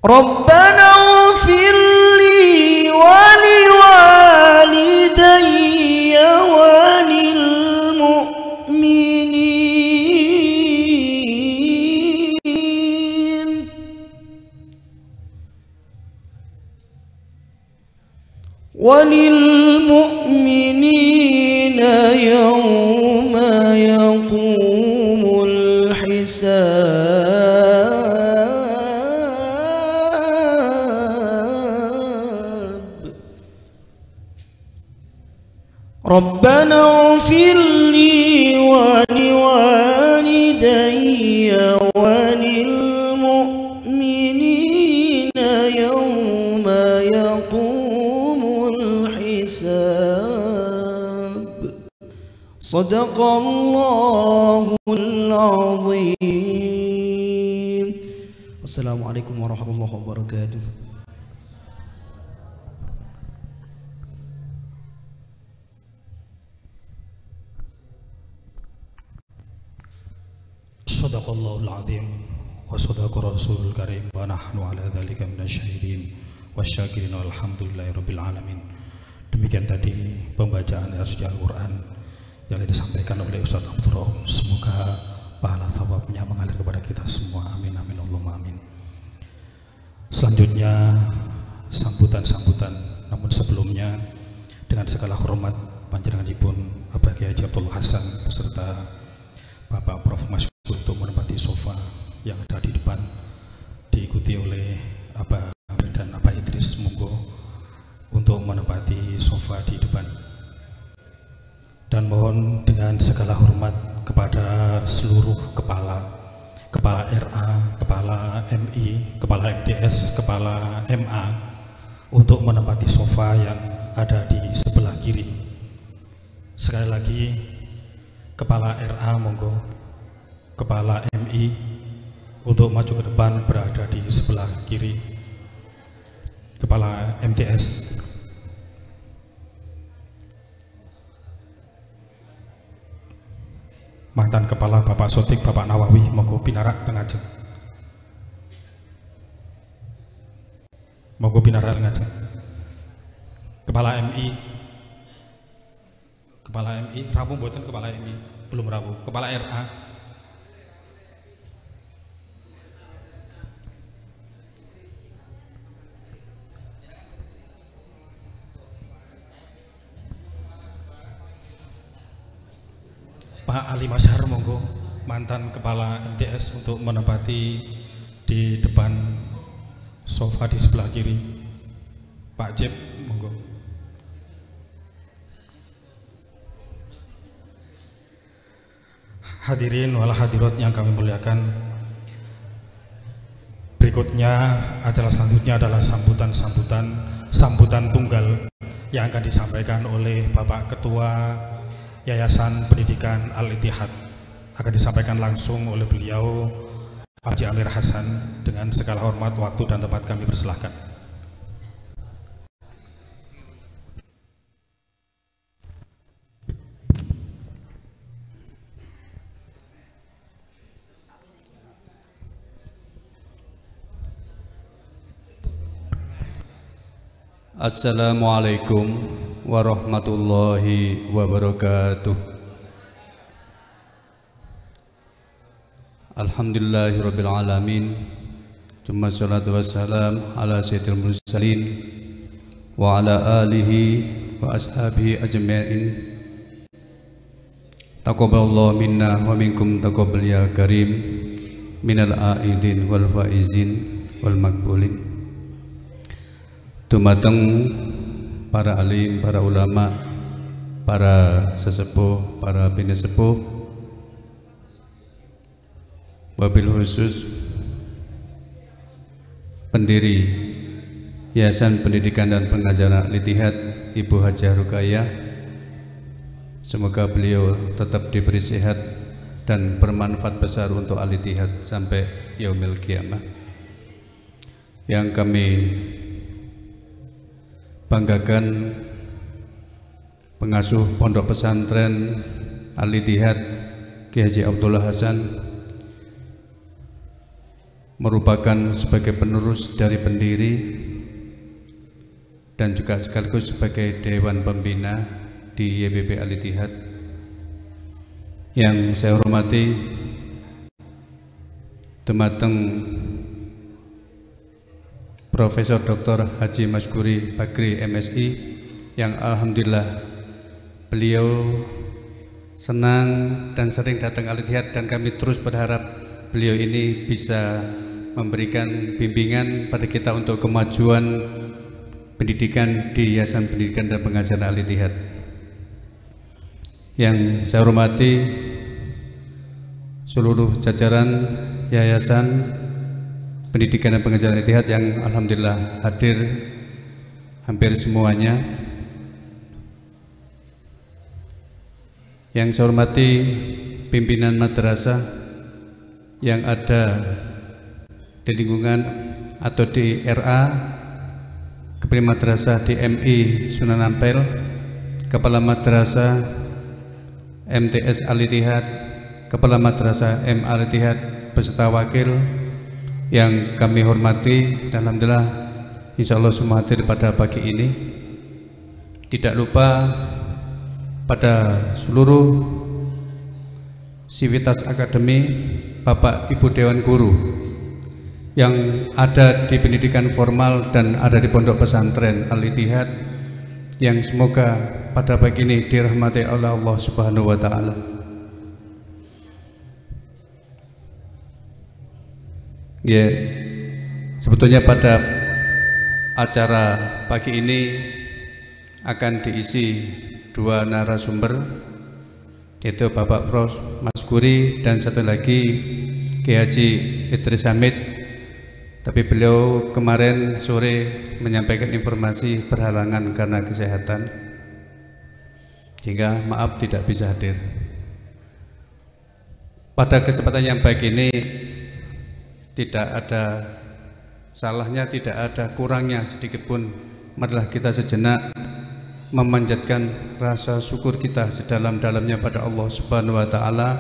Rabbana ighfir li wa liwalidayya wa lil mu'minin wa lil mu'minina yawma yaqumul hisab. Rabbana ighfir li wa liwalidayya wa lil mu'minina yawma yaqumul hisab. Sadaqallahul azim. Wassalamualaikum warahmatullahi wabarakatuh. Sadaqallahul azim wa sadaqa rasulul karim wa nahnu ala dzalika minasyahidin wasyakirin walhamdulillahi rabbil alamin. Demikian tadi pembacaan ayat Al-Quran yang disampaikan oleh Ustaz Abdul Rauf. Semoga pahala thawabnya mengalir kepada kita semua, amin amin Allahumma amin. Selanjutnya sambutan, namun sebelumnya dengan segala hormat panjenenganipun Bapak Kiai Haji Abdul Hasan beserta Bapak Prof Mas untuk menempati sofa yang ada di depan, diikuti oleh Abah dan Abah Idris. Monggo untuk menempati sofa di depan, dan mohon dengan segala hormat kepada seluruh kepala RA, kepala MI, kepala MTS, kepala MA untuk menempati sofa yang ada di sebelah kiri. Sekali lagi, kepala RA monggo, kepala MI untuk maju ke depan berada di sebelah kiri. Kepala MTS, mantan kepala Bapak Sotik, Bapak Nawawi, monggo pinarak tengah jeng. Monggo pinarak tengah jeng. Kepala MI, rampung boten kepala MI, belum rampung. Kepala RA, Pak Ali Mazhar monggo, mantan kepala MTS untuk menempati di depan sofa di sebelah kiri. Pak Jeb monggo. Hadirin wal hadirat yang kami muliakan, berikutnya adalah sambutan tunggal yang akan disampaikan oleh Bapak Ketua Yayasan Pendidikan Al-Ittihad. Akan disampaikan langsung oleh beliau Pak Haji Amir Hasan. Dengan segala hormat, waktu dan tempat kami persilahkan. Assalamualaikum warahmatullahi wabarakatuh. Alhamdulillahirabbil alamin. Tsumma sholatu wassalam ala sayyidil mursalin wa ala alihi wa ashabihi ajma'in. Taqabbalallahu minna wa minkum taqabbal ya karim minal aidin wal faizin wal maqbulin. Dumateng para alim, para ulama, para sesepuh, para bini sepuh, wabil khusus pendiri Yayasan Pendidikan dan Pengajaran Al-Ittihad Ibu Hajah Ruqayyah. Semoga beliau tetap diberi sehat dan bermanfaat besar untuk Al-Ittihad sampai yaumil qiyamah. Yang kami banggakan pengasuh Pondok Pesantren Al-Ittihad Kiai Haji Abdullah Hasan merupakan sebagai penerus dari pendiri dan juga sekaligus sebagai Dewan Pembina di YPP Al-Ittihad. Yang saya hormati Dumateng Profesor Dr. Haji Maskuri Bakri MSI, yang alhamdulillah beliau senang dan sering datang Al-Ittihad, dan kami terus berharap beliau ini bisa memberikan bimbingan pada kita untuk kemajuan pendidikan di Yayasan Pendidikan dan Pengajaran Al-Ittihad. Yang saya hormati seluruh jajaran Yayasan Pendidikan dan Pengajaran Al-Ittihad yang alhamdulillah hadir hampir semuanya. Yang saya hormati pimpinan madrasah yang ada di lingkungan atau di RA, Kepala Madrasah di MI Sunan Ampel, Kepala Madrasah MTS Al-Ittihad, Kepala Madrasah M Al-Ittihad beserta wakil yang kami hormati, dan alhamdulillah insya Allah semua hadir pada pagi ini. Tidak lupa pada seluruh sivitas akademi, Bapak Ibu Dewan Guru yang ada di pendidikan formal dan ada di pondok pesantren Al-Ittihad, yang semoga pada pagi ini dirahmati oleh Allah Subhanahu wa Ta'ala. Ya, sebetulnya pada acara pagi ini akan diisi dua narasumber, yaitu Bapak Prof. Maskuri dan satu lagi Kiai Haji Idris Hamid. Tapi beliau kemarin sore menyampaikan informasi berhalangan karena kesehatan, sehingga maaf tidak bisa hadir. Pada kesempatan yang baik ini tidak ada salahnya, tidak ada kurangnya sedikit pun, marilah kita sejenak memanjatkan rasa syukur kita sedalam-dalamnya pada Allah Subhanahu wa Ta'ala,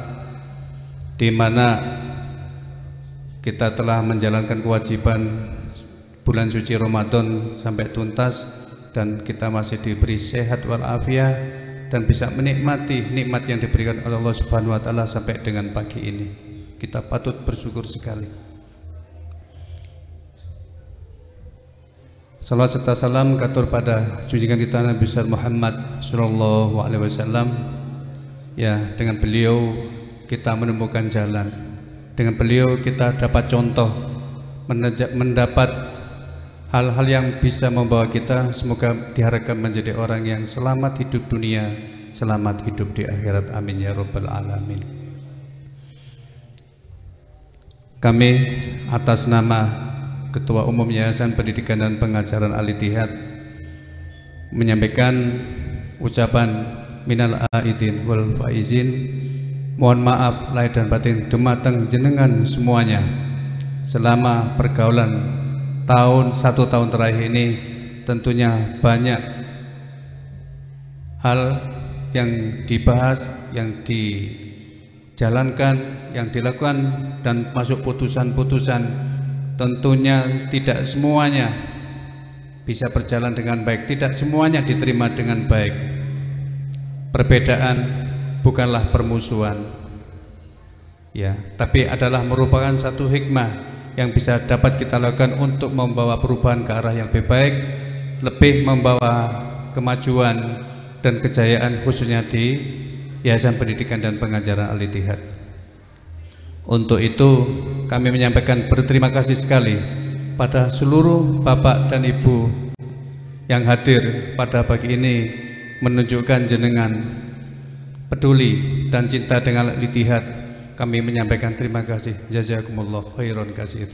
di mana kita telah menjalankan kewajiban bulan suci Ramadan sampai tuntas, dan kita masih diberi sehat walafiat dan bisa menikmati nikmat yang diberikan oleh Allah Subhanahu wa Ta'ala sampai dengan pagi ini. Kita patut bersyukur sekali. Salawat serta salam katur pada junjungan kita Nabi besar Muhammad sallallahu alaihi wasallam. Ya, dengan beliau kita menemukan jalan, dengan beliau kita dapat contoh, mendapat hal-hal yang bisa membawa kita semoga diharapkan menjadi orang yang selamat hidup dunia, selamat hidup di akhirat. Amin ya rabbal alamin. Kami atas nama Ketua Umum Yayasan Pendidikan dan Pengajaran Al-Ittihad menyampaikan ucapan minal aidin wal faizin, mohon maaf lahir dan batin dumateng jenengan semuanya. Selama pergaulan satu tahun terakhir ini tentunya banyak hal yang dibahas, yang dijalankan, yang dilakukan dan masuk putusan-putusan. Tentunya tidak semuanya bisa berjalan dengan baik, tidak semuanya diterima dengan baik. Perbedaan bukanlah permusuhan, ya, tapi adalah merupakan satu hikmah yang bisa dapat kita lakukan untuk membawa perubahan ke arah yang lebih baik, lebih membawa kemajuan dan kejayaan khususnya di Yayasan Pendidikan dan Pengajaran Al-Ittihad. Untuk itu kami menyampaikan berterima kasih sekali pada seluruh Bapak dan Ibu yang hadir pada pagi ini, menunjukkan jenengan peduli dan cinta dengan Al-Ittihad. Kami menyampaikan terima kasih. Jazakumullah khairan katsir.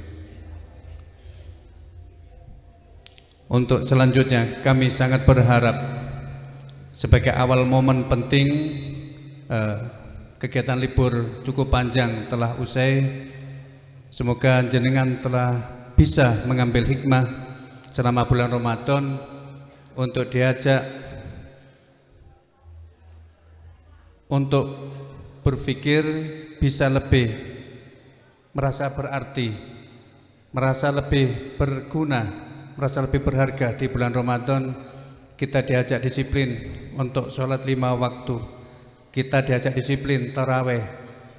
Untuk selanjutnya kami sangat berharap sebagai awal momen penting, kegiatan libur cukup panjang telah usai. Semoga jenengan telah bisa mengambil hikmah selama bulan Ramadan untuk diajak untuk berpikir bisa lebih merasa berarti merasa lebih berguna, merasa lebih berharga di bulan Ramadan. Kita diajak disiplin untuk sholat 5 waktu, kita diajak disiplin taraweh,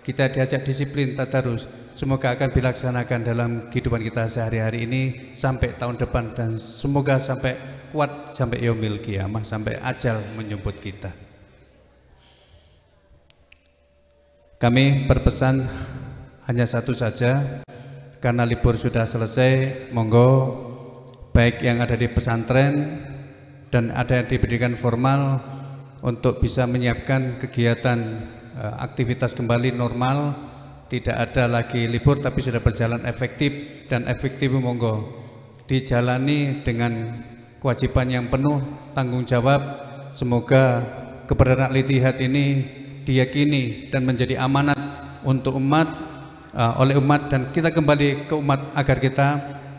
kita diajak disiplin tadarus. Semoga akan dilaksanakan dalam kehidupan kita sehari-hari ini sampai tahun depan, dan semoga sampai kuat sampai yaumil qiyamah, sampai ajal menjemput kita. Kami berpesan hanya satu saja, karena libur sudah selesai, monggo baik yang ada di pesantren dan ada yang di pendidikan formal untuk bisa menyiapkan kegiatan aktivitas kembali normal. Tidak ada lagi libur tapi sudah berjalan efektif, dan efektif monggo dijalani dengan kewajiban yang penuh, tanggung jawab. Semoga keberadaan Al-Ittihad ini diyakini dan menjadi amanat untuk umat, oleh umat, dan kita kembali ke umat agar kita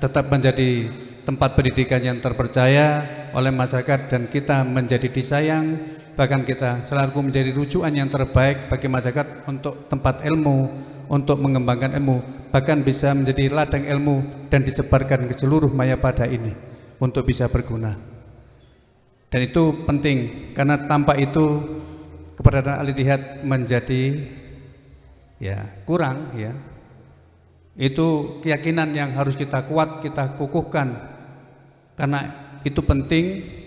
tetap menjadi tempat pendidikan yang terpercaya oleh masyarakat, dan kita menjadi disayang, bahkan kita selalu menjadi rujukan yang terbaik bagi masyarakat untuk tempat ilmu, untuk mengembangkan ilmu, bahkan bisa menjadi ladang ilmu dan disebarkan ke seluruh Mayapada ini untuk bisa berguna. Dan itu penting, karena tanpa itu keberadaan Al-Ittihad menjadi kurang ya. Itu keyakinan yang harus kita kuat, kita kukuhkan, karena itu penting,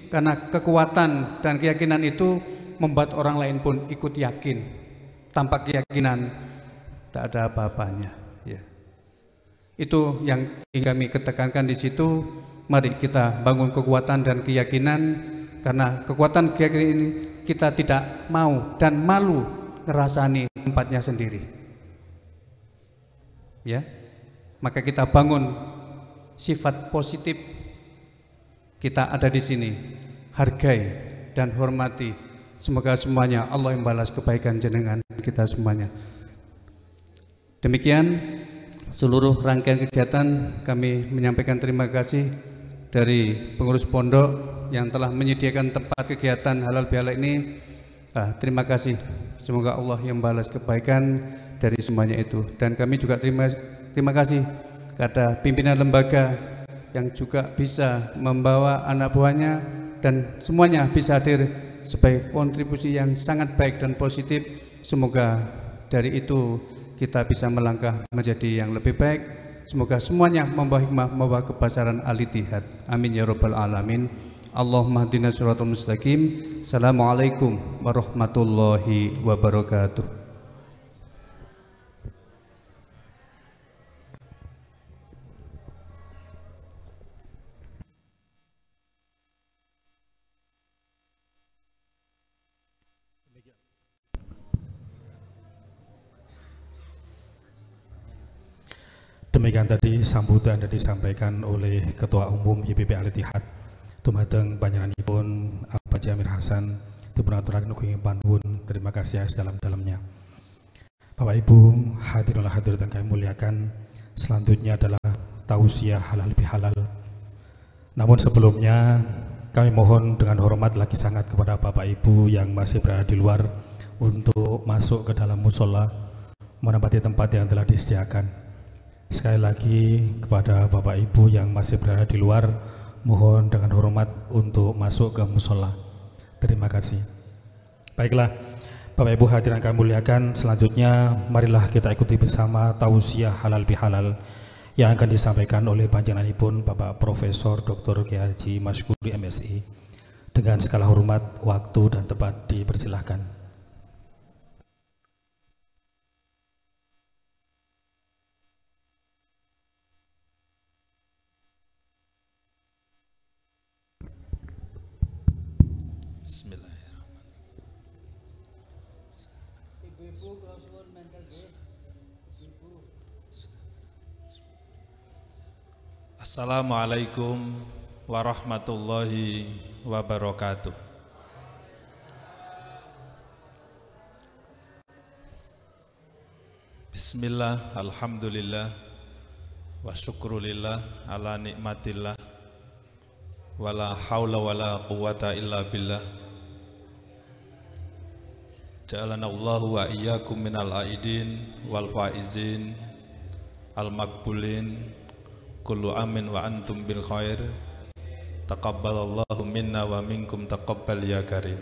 karena kekuatan dan keyakinan itu membuat orang lain pun ikut yakin. Tanpa keyakinan tak ada apa-apanya ya. Itu yang ingin kami ketekankan di situ. Mari kita bangun kekuatan dan keyakinan, karena kekuatan keyakinan ini kita tidak mau dan malu ngerasani tempatnya sendiri ya. Maka kita bangun sifat positif. Kita ada di sini, hargai dan hormati. Semoga semuanya Allah yang balas kebaikan jenengan kita semuanya. Demikian seluruh rangkaian kegiatan, kami menyampaikan terima kasih dari pengurus pondok yang telah menyediakan tempat kegiatan halal bihalal ini. Terima kasih, semoga Allah yang balas kebaikan dari semuanya itu. Dan kami juga terima kasih kepada pimpinan lembaga yang juga bisa membawa anak buahnya, dan semuanya bisa hadir sebagai kontribusi yang sangat baik dan positif. Semoga dari itu kita bisa melangkah menjadi yang lebih baik. Semoga semuanya membawa hikmah, membawa kebesaran Al-Ittihad. Amin ya rabbal alamin. Allahumma hdina shiratal mustaqim. Assalamualaikum warahmatullahi wabarakatuh. Demikian tadi sambutan yang disampaikan oleh Ketua Umum YPP Al-Ittihad dumateng panjenenganipun Haji Amir Hasan dipun aturaken ugi panuwun. Terima kasih sedalam-dalamnya. Bapak Ibu hadirin hadirat yang kami muliakan, selanjutnya adalah tausiah halal bihalal. Namun sebelumnya kami mohon dengan hormat lagi sangat kepada Bapak Ibu yang masih berada di luar untuk masuk ke dalam musola menempati tempat yang telah disediakan. Sekali lagi kepada Bapak Ibu yang masih berada di luar, mohon dengan hormat untuk masuk ke musola. Terima kasih. Baiklah, Bapak Ibu hadirin kami muliakan, selanjutnya marilah kita ikuti bersama tausiah halal bihalal yang akan disampaikan oleh panjenenganipun Bapak Profesor Dr. Kiai Haji Masyukuri MSI. Dengan segala hormat, waktu dan tempat dipersilahkan. Assalamualaikum warahmatullahi wabarakatuh. Bismillah, alhamdulillah, wa syukrulillah ala nikmatillah, wala hawla wala quwata illa billah. Ja'alana Allahu wa iyyakum minal aidin wal faizin al maqbulin kullu amin wa antum bil khair. Taqabbalallahu minna wa minkum taqabbal ya karim.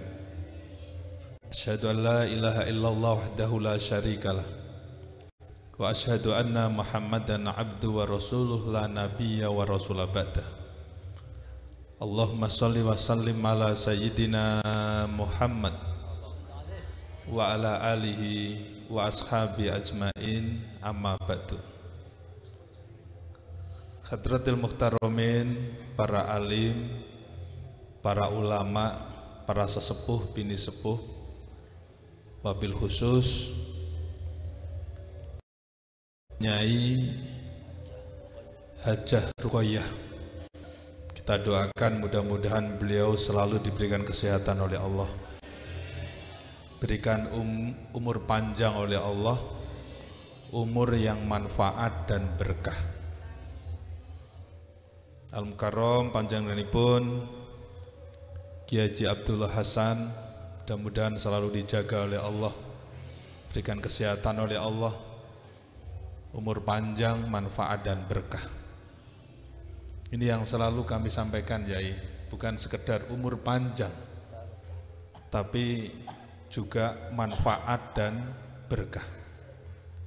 Asyhadu an la ilaha illallah wahdahu la syarikalah wa asyhadu anna Muhammadan abdu wa rasuluh la nabiyya wa rasula ba'dah. Allahumma shalli wa sallim ala sayyidina Muhammad wa ala alihi wa ashabi ajmain, amma ba'du. Hadratil muhtaramin, para alim, para ulama, para sesepuh, bini sepuh, wabil khusus Nyai Hajah Ruqayyah, kita doakan mudah-mudahan beliau selalu diberikan kesehatan oleh Allah, berikan umur panjang oleh Allah, umur yang manfaat dan berkah. Al-Mukarram panjenenganipun Kiai Haji Abdullah Hasan mudah-mudahan selalu dijaga oleh Allah, berikan kesehatan oleh Allah, umur panjang, manfaat dan berkah. Ini yang selalu kami sampaikan, Yai, bukan sekedar umur panjang tapi juga manfaat dan berkah.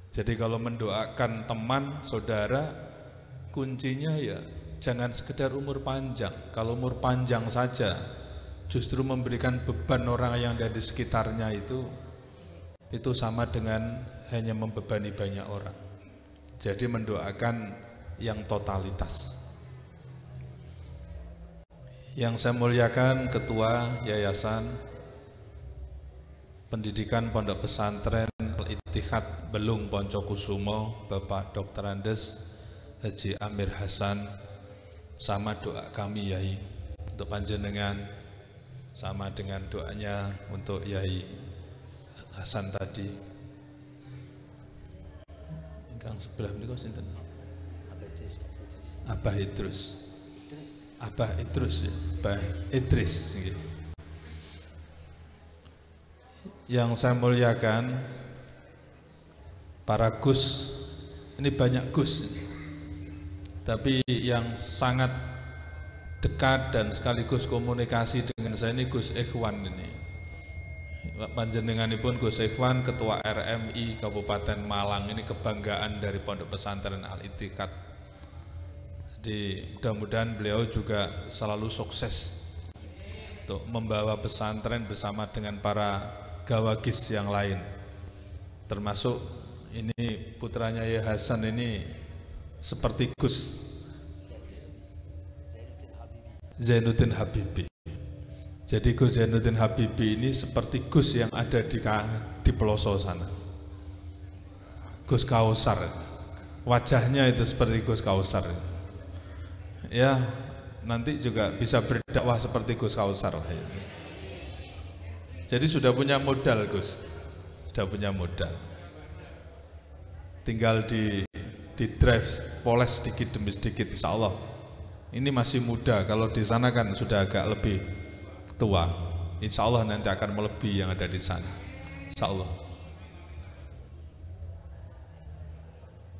Jadi kalau mendoakan teman, saudara, kuncinya ya jangan sekedar umur panjang. Kalau umur panjang saja justru memberikan beban orang yang ada di sekitarnya, itu sama dengan hanya membebani banyak orang. Jadi mendoakan yang totalitas. Yang saya muliakan Ketua Yayasan Pendidikan Pondok Pesantren Al-Ittihad Belung Poncokusumo, Bapak Dr. Andes Haji Amir Hasan, sama doa kami Yai untuk panjenengan, sama dengan doanya untuk Yai Hasan tadi. Ingkang sebelah menika sinten? Abah Idrus. Abah Idrus ya, Abah Idris nggih. Yang saya muliakan para Gus, ini banyak Gus, tapi yang sangat dekat dan sekaligus komunikasi dengan saya ini Gus Ikhwan ini. Panjenenganipun Gus Ikhwan Ketua RMI Kabupaten Malang, ini kebanggaan dari Pondok Pesantren Al-Ittihad. Jadi mudah-mudahan beliau juga selalu sukses untuk membawa pesantren bersama dengan para gawagis yang lain, termasuk ini putranya Yai Hasan ini seperti Gus Zainuddin Habibi. Jadi Gus Zainuddin Habibi ini seperti Gus yang ada di pelosok sana, Gus Kausar, wajahnya itu seperti Gus Kausar. Ya, nanti juga bisa berdakwah seperti Gus Kausar lah ya. Jadi sudah punya modal Gus, sudah punya modal. Tinggal di drive, poles sedikit demi sedikit, insya Allah. Ini masih muda, kalau di sana kan sudah agak lebih tua. Insya Allah nanti akan melebihi yang ada di sana, insya Allah.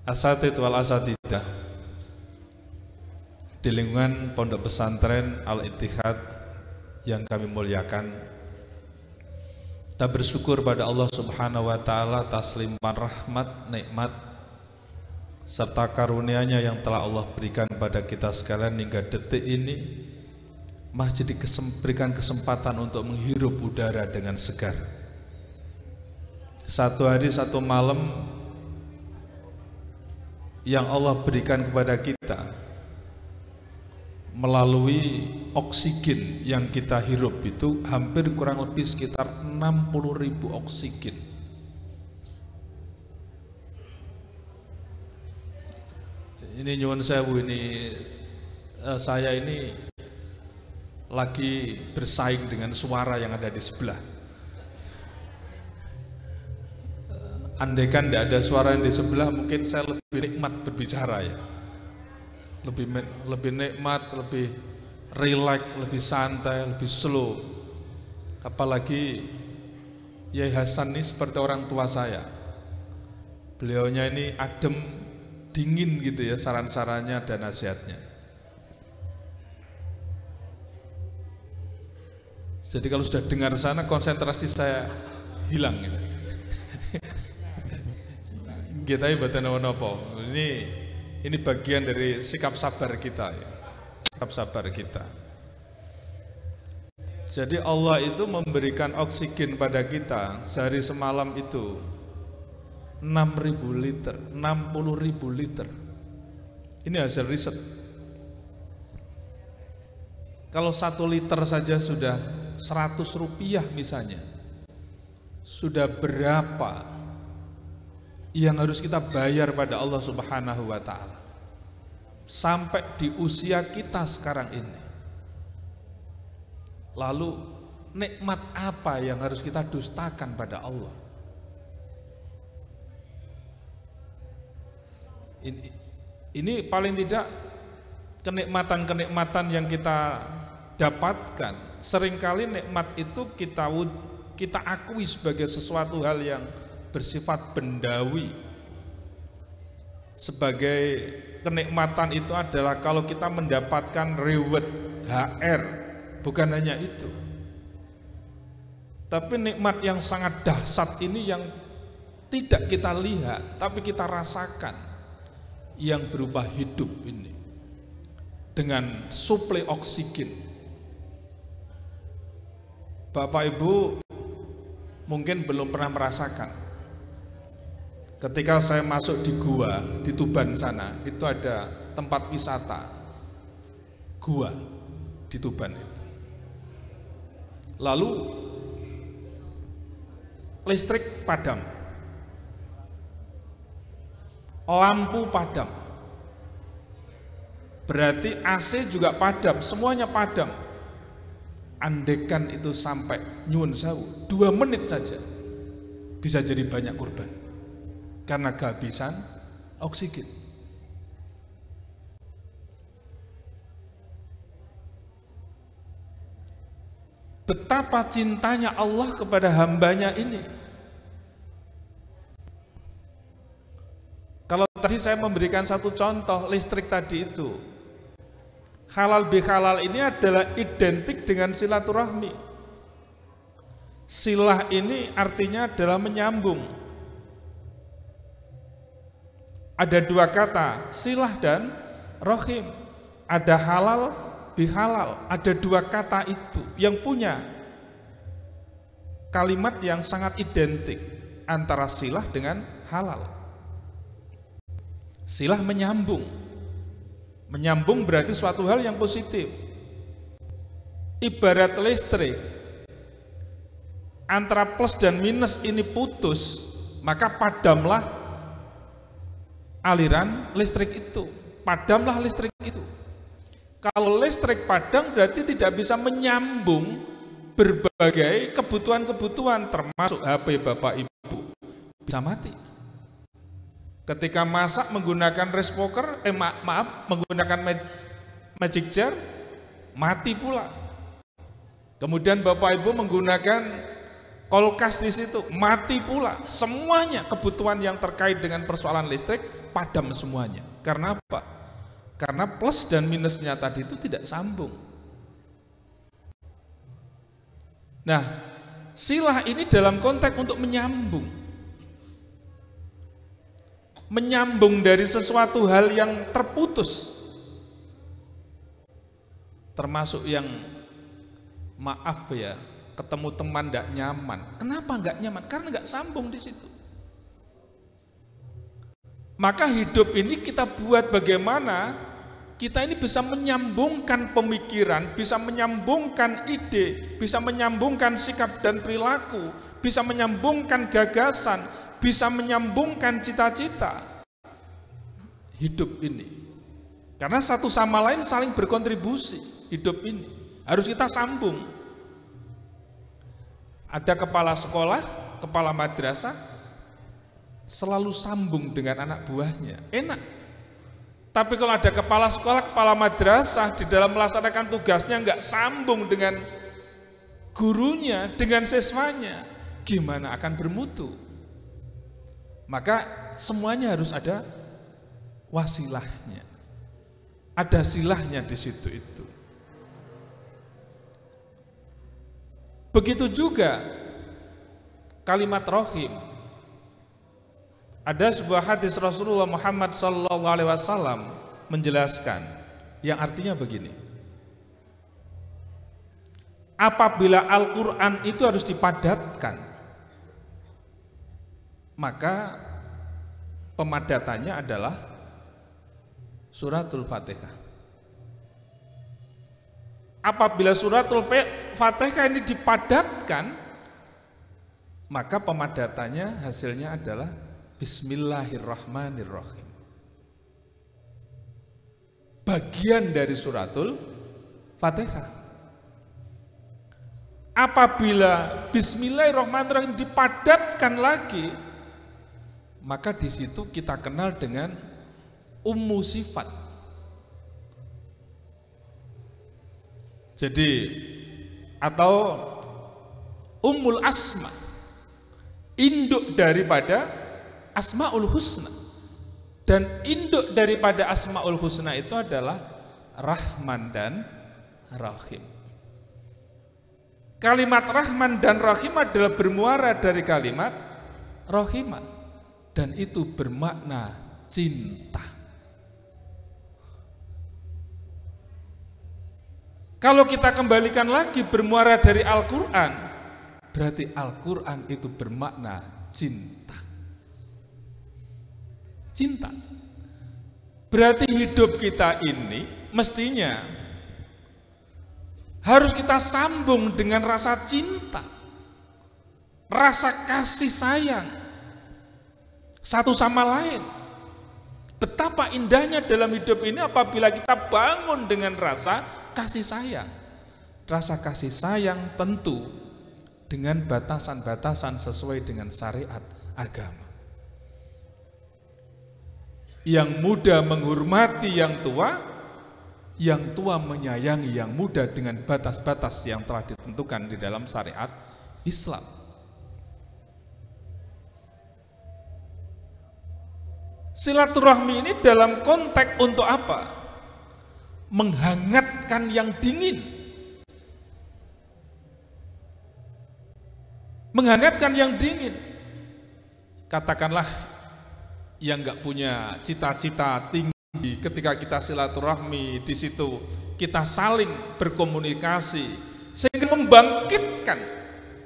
Asatidz wal asatidzah di lingkungan Pondok Pesantren Al-Ittihad yang kami muliakan, kita bersyukur pada Allah Subhanahu wa Ta'ala atas limpahan rahmat, nikmat serta karunia-Nya yang telah Allah berikan pada kita sekalian hingga detik ini, masih diberikan kesempatan untuk menghirup udara dengan segar. Satu hari satu malam yang Allah berikan kepada kita melalui oksigen yang kita hirup itu hampir kurang lebih sekitar 60.000 oksigen. Ini nyuwun sewu, ini saya ini lagi bersaing dengan suara yang ada di sebelah. Andaikan tidak ada suara yang di sebelah, mungkin saya lebih nikmat berbicara ya. Lebih nikmat, lebih relax, lebih santai, lebih slow. Apalagi Yai Hasan ini seperti orang tua saya. Beliaunya ini adem, dingin gitu ya saran-sarannya dan nasihatnya. Jadi kalau sudah dengar sana konsentrasi saya hilang gitu. Kita ibadah nopo. Ini bagian dari sikap sabar kita ya. Sikap sabar kita. Jadi Allah itu memberikan oksigen pada kita sehari semalam itu 6.000 liter, 60.000 liter. Ini hasil riset. Kalau 1 liter saja sudah 100 rupiah misalnya, sudah berapa yang harus kita bayar pada Allah Subhanahu wa ta'ala sampai di usia kita sekarang ini. Lalu nikmat apa yang harus kita dustakan pada Allah? Ini paling tidak kenikmatan-kenikmatan yang kita dapatkan, seringkali nikmat itu kita akui sebagai sesuatu hal yang bersifat bendawi. Sebagai kenikmatan itu adalah kalau kita mendapatkan reward HR, bukan hanya itu, tapi nikmat yang sangat dahsyat ini yang tidak kita lihat tapi kita rasakan, yang berubah hidup ini dengan suplai oksigen. Bapak Ibu mungkin belum pernah merasakan. Ketika saya masuk di gua di Tuban sana, itu ada tempat wisata gua di Tuban itu. Lalu listrik padam, lampu padam, berarti AC juga padam, semuanya padam. Andekan itu sampai nyuwun sewu 2 menit saja bisa jadi banyak korban karena kehabisan oksigen. Betapa cintanya Allah kepada hambanya ini. Kalau tadi saya memberikan satu contoh listrik tadi itu, halal bihalal ini adalah identik dengan silaturahmi. Silah ini artinya adalah menyambung. Ada 2 kata, silah dan rohim. Ada halal bihalal, ada 2 kata itu yang punya kalimat yang sangat identik antara silah dengan halal. Silah menyambung. Menyambung berarti suatu hal yang positif. Ibarat listrik, antara plus dan minus ini putus, maka padamlah aliran listrik itu, padamlah listrik itu. Kalau listrik padam berarti tidak bisa menyambung berbagai kebutuhan-kebutuhan, termasuk HP Bapak Ibu bisa mati. Ketika masak menggunakan rice cooker, menggunakan magic jar, mati pula. Kemudian Bapak Ibu menggunakan kulkas di situ, mati pula. Semuanya kebutuhan yang terkait dengan persoalan listrik padam semuanya. Karena apa? Karena plus dan minusnya tadi itu tidak sambung. Nah, silah ini dalam konteks untuk menyambung. Menyambung dari sesuatu hal yang terputus. Termasuk yang maaf ya, ketemu teman tidak nyaman. Kenapa nggak nyaman? Karena nggak sambung di situ. Maka hidup ini kita buat bagaimana kita ini bisa menyambungkan pemikiran, bisa menyambungkan ide, bisa menyambungkan sikap dan perilaku, bisa menyambungkan gagasan, bisa menyambungkan cita-cita hidup ini. Karena satu sama lain saling berkontribusi. Hidup ini harus kita sambung. Ada kepala sekolah, kepala madrasah, selalu sambung dengan anak buahnya, enak. Tapi kalau ada kepala sekolah, kepala madrasah di dalam melaksanakan tugasnya nggak sambung dengan gurunya, dengan siswanya, gimana akan bermutu? Maka semuanya harus ada wasilahnya, ada silahnya di situ itu. Begitu juga kalimat rohim. Ada sebuah hadis Rasulullah Muhammad SAW menjelaskan yang artinya begini: apabila Al-Quran itu harus dipadatkan, maka pemadatannya adalah suratul Fatihah. Apabila suratul Fatihah ini dipadatkan, maka pemadatannya hasilnya adalah Bismillahirrahmanirrahim. Bagian dari suratul Fatihah. Apabila Bismillahirrahmanirrahim dipadatkan lagi, maka di situ kita kenal dengan ummu sifat. Jadi atau ummul asma, induk daripada Asmaul Husna. Dan induk daripada Asmaul Husna itu adalah Rahman dan Rahim. Kalimat Rahman dan Rahim adalah bermuara dari kalimat Rahimah, dan itu bermakna cinta. Kalau kita kembalikan lagi bermuara dari Al-Quran, berarti Al-Quran itu bermakna cinta. Cinta. Berarti hidup kita ini mestinya harus kita sambung dengan rasa cinta, rasa kasih sayang satu sama lain. Betapa indahnya dalam hidup ini apabila kita bangun dengan rasa kasih sayang. Rasa kasih sayang tentu dengan batasan-batasan sesuai dengan syariat agama. Yang muda menghormati yang tua menyayangi yang muda dengan batas-batas yang telah ditentukan di dalam syariat Islam. Silaturahmi ini dalam konteks untuk apa? Menghangatkan yang dingin. Menghangatkan yang dingin. Katakanlah yang nggak punya cita-cita tinggi, ketika kita silaturahmi di situ kita saling berkomunikasi sehingga membangkitkan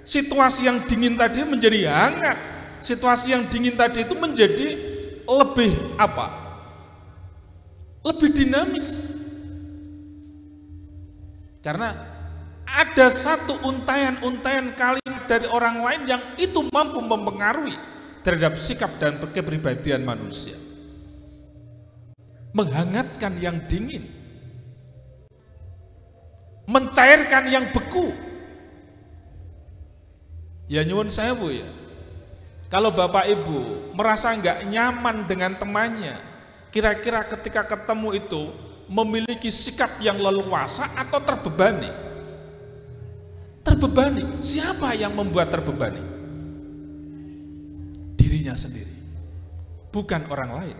situasi yang dingin tadi menjadi hangat, situasi yang dingin tadi itu menjadi lebih apa? Lebih dinamis. Karena ada satu untayan-untayan kalimat dari orang lain yang itu mampu mempengaruhi terhadap sikap dan kepribadian manusia. Menghangatkan yang dingin, mencairkan yang beku. Ya nyuwun sewu ya, kalau bapak ibu merasa nggak nyaman dengan temannya, kira-kira ketika ketemu itu memiliki sikap yang leluasa atau terbebani? Terbebani. Siapa yang membuat terbebani? Dirinya sendiri, bukan orang lain.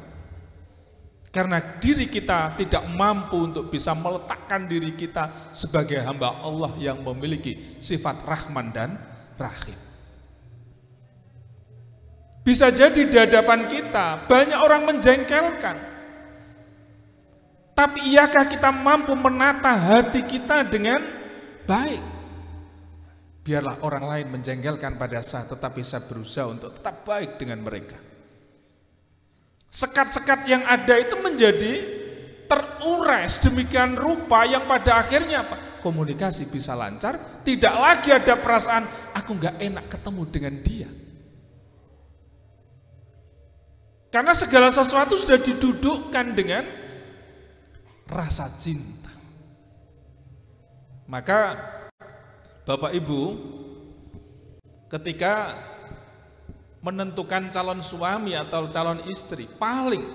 Karena diri kita tidak mampu untuk bisa meletakkan diri kita sebagai hamba Allah yang memiliki sifat Rahman dan Rahim. Bisa jadi di hadapan kita banyak orang menjengkelkan, tapi iyakah kita mampu menata hati kita dengan baik? Biarlah orang lain menjengkelkan pada saya, tetapi saya berusaha untuk tetap baik dengan mereka. Sekat-sekat yang ada itu menjadi terurai sedemikian rupa yang pada akhirnya apa? Komunikasi bisa lancar, tidak lagi ada perasaan aku nggak enak ketemu dengan dia. Karena segala sesuatu sudah didudukkan dengan rasa cinta. Maka Bapak Ibu, ketika menentukan calon suami atau calon istri, paling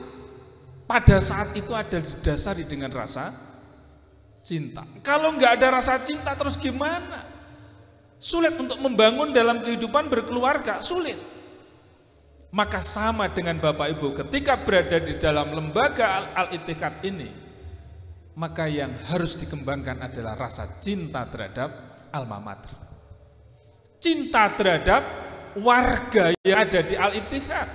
pada saat itu ada didasari dengan rasa cinta. Kalau nggak ada rasa cinta terus gimana? Sulit untuk membangun dalam kehidupan berkeluarga, sulit. Maka sama dengan Bapak Ibu ketika berada di dalam lembaga Al-Itikad ini, maka yang harus dikembangkan adalah rasa cinta terhadap alma mater, cinta terhadap warga yang ada di Al-Itikad.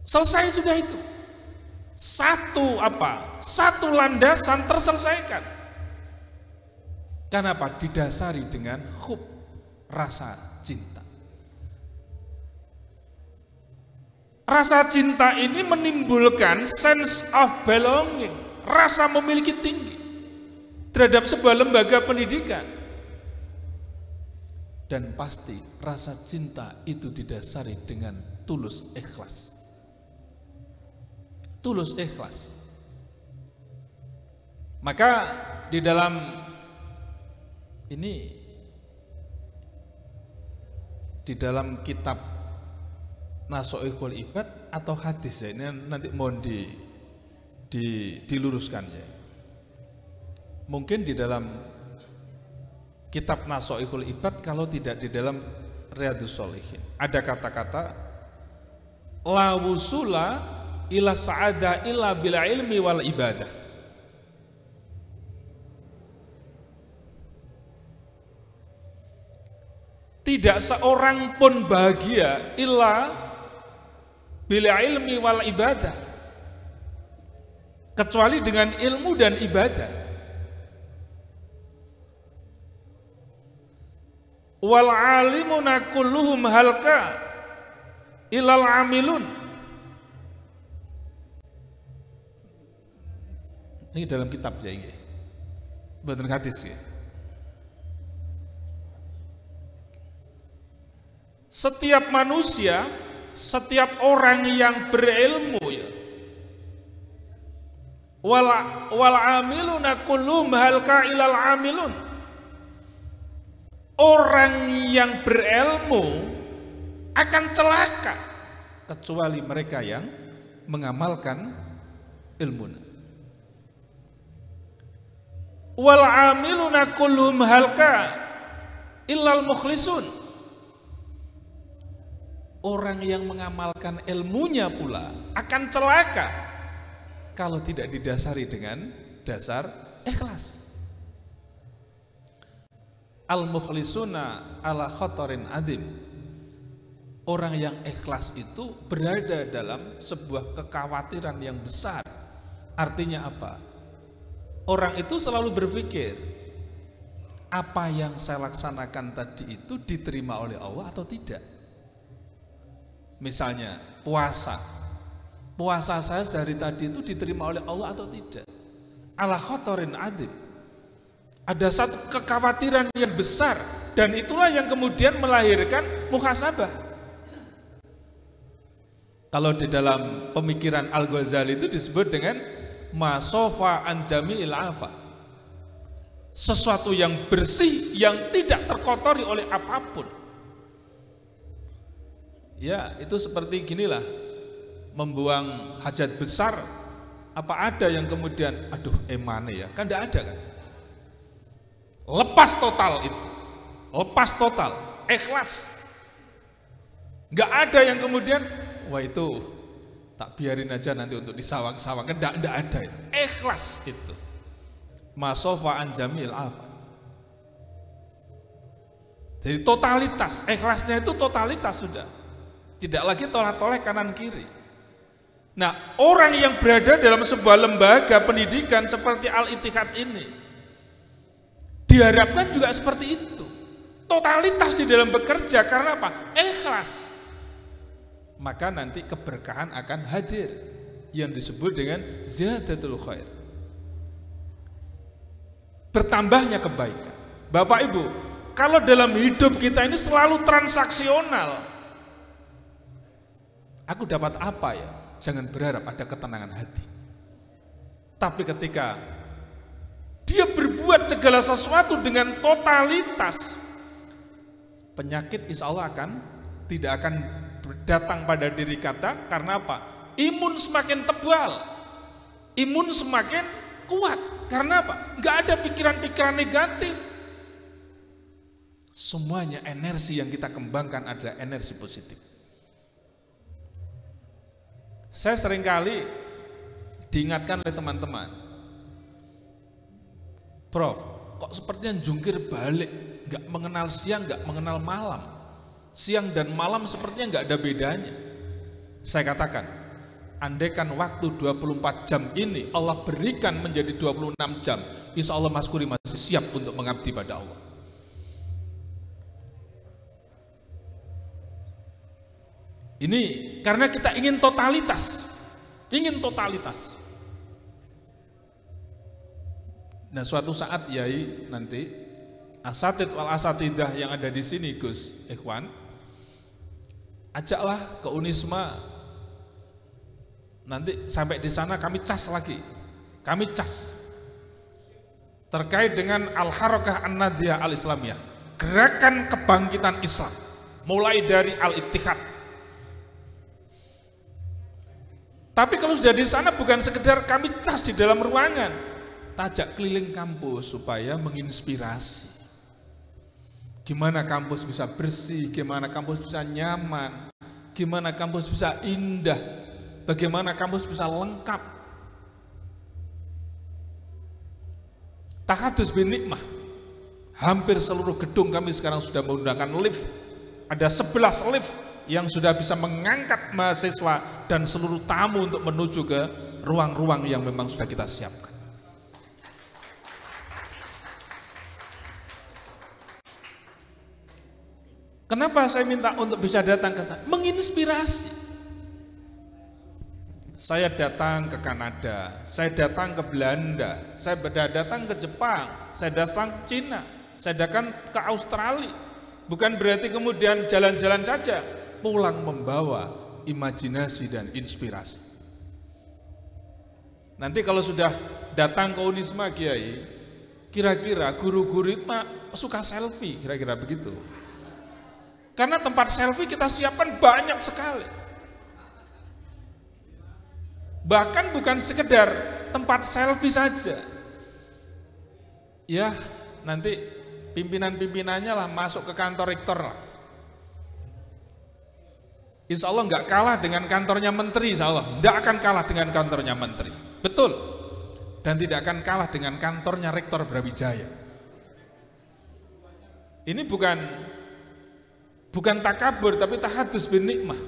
Selesai sudah itu. Satu landasan terselesaikan. Kenapa? Didasari dengan hub, rasa cinta. Rasa cinta ini menimbulkan sense of belonging, rasa memiliki tinggi terhadap sebuah lembaga pendidikan. Dan pasti rasa cinta itu didasari dengan tulus ikhlas. Tulus ikhlas. Maka di dalam ini, di dalam kitab Nasoihul Ibad atau hadis ya, ini nanti mohon diluruskan ya. Mungkin di dalam kitab Nasoihul Ibad, kalau tidak di dalam Riyadhus Shalihin, ada kata-kata la wusula ila sa'ada illa bil ilmi wal ibadah. Tidak seorang pun bahagia illa bil ilmi wal ibadah, kecuali dengan ilmu dan ibadah. Wal alimuna kulluhum halka ilal amilun. Ini dalam kitab ya ini, bukan hadis ya. Setiap manusia, setiap orang yang berilmu ya, wal amiluna kulluhum halka ilal amilun. Orang yang berilmu akan celaka kecuali mereka yang mengamalkan ilmunya. Wal amiluna kulluhum halka illal mukhlisun. Orang yang mengamalkan ilmunya pula akan celaka kalau tidak didasari dengan dasar ikhlas. Al-mukhlisuna ala khatarin adim. Orang yang ikhlas itu berada dalam sebuah kekhawatiran yang besar. Artinya apa? Orang itu selalu berpikir, apa yang saya laksanakan tadi itu diterima oleh Allah atau tidak? Misalnya puasa saya dari tadi itu diterima oleh Allah atau tidak? Ala khatarin adim. Ada satu kekhawatiran yang besar, dan itulah yang kemudian melahirkan muhasabah. Kalau di dalam pemikiran Al-Ghazali itu disebut dengan masofa anjami'il afa, sesuatu yang bersih, yang tidak terkotori oleh apapun. Ya, itu seperti ginilah, membuang hajat besar. Apa ada yang kemudian, aduh emane ya, kan tidak ada kan? Lepas total itu, lepas total, ikhlas. Nggak ada yang kemudian, wah itu tak biarin aja nanti untuk disawang-sawang, kan nggak ada itu. Ikhlas itu. Masofa anjamil apa? Jadi totalitas, ikhlasnya itu totalitas sudah. Tidak lagi tolak-tolak kanan kiri. Nah, orang yang berada dalam sebuah lembaga pendidikan seperti Al-Itikad ini diharapkan juga seperti itu. Totalitas di dalam bekerja, karena apa? Ikhlas. Maka nanti keberkahan akan hadir yang disebut dengan ziyadatul khair. Bertambahnya kebaikan. Bapak Ibu, kalau dalam hidup kita ini selalu transaksional, aku dapat apa ya? Jangan berharap ada ketenangan hati. Tapi ketika dia berbuat segala sesuatu dengan totalitas, penyakit insya Allah tidak akan datang pada diri kita. Karena apa? Imun semakin tebal, imun semakin kuat. Karena apa? Nggak ada pikiran-pikiran negatif. Semuanya energi yang kita kembangkan adalah energi positif. Saya seringkali diingatkan oleh teman-teman, Prof, kok sepertinya jungkir balik, nggak mengenal siang, nggak mengenal malam. Siang dan malam sepertinya nggak ada bedanya. Saya katakan, andaikan waktu 24 jam ini Allah berikan menjadi 26 jam, insya Allah Mas Kuri masih siap untuk mengabdi pada Allah. Ini karena kita ingin totalitas, Nah suatu saat Yai nanti asatid wal asatidah yang ada di sini Gus Ikhwan, ajaklah ke Unisma, nanti sampai di sana kami cas terkait dengan Al-Harakah An-Nahdiyah Al-Islamiyah, gerakan kebangkitan Islam, mulai dari Al-Ittihad. Tapi kalau sudah di sana bukan sekedar kami cas di dalam ruangan, tajak keliling kampus supaya menginspirasi. Gimana kampus bisa bersih, gimana kampus bisa nyaman, gimana kampus bisa indah, bagaimana kampus bisa lengkap. Tahadus bin nikmah. Hampir seluruh gedung kami sekarang sudah menggunakan lift. Ada 11 lift yang sudah bisa mengangkat mahasiswa dan seluruh tamu untuk menuju ke ruang-ruang yang memang sudah kita siapkan. Kenapa saya minta untuk bisa datang ke sana? Menginspirasi. Saya datang ke Kanada, saya datang ke Belanda, saya datang ke Jepang, saya datang ke Cina, saya datang ke Australia. Bukan berarti kemudian jalan-jalan saja, pulang membawa imajinasi dan inspirasi. Nanti kalau sudah datang ke Unisma Kiai, kira-kira guru-guru itu suka selfie, kira-kira begitu. Karena tempat selfie kita siapkan banyak sekali. Bahkan bukan sekedar tempat selfie saja. Ya, nanti pimpinan-pimpinannya lah masuk ke kantor rektor lah. Insya Allah nggak kalah dengan kantornya menteri, insya Allah nggak akan kalah dengan kantornya menteri, betul, dan tidak akan kalah dengan kantornya rektor Brawijaya. Ini bukan takabur, tapi tahadus bin nikmah.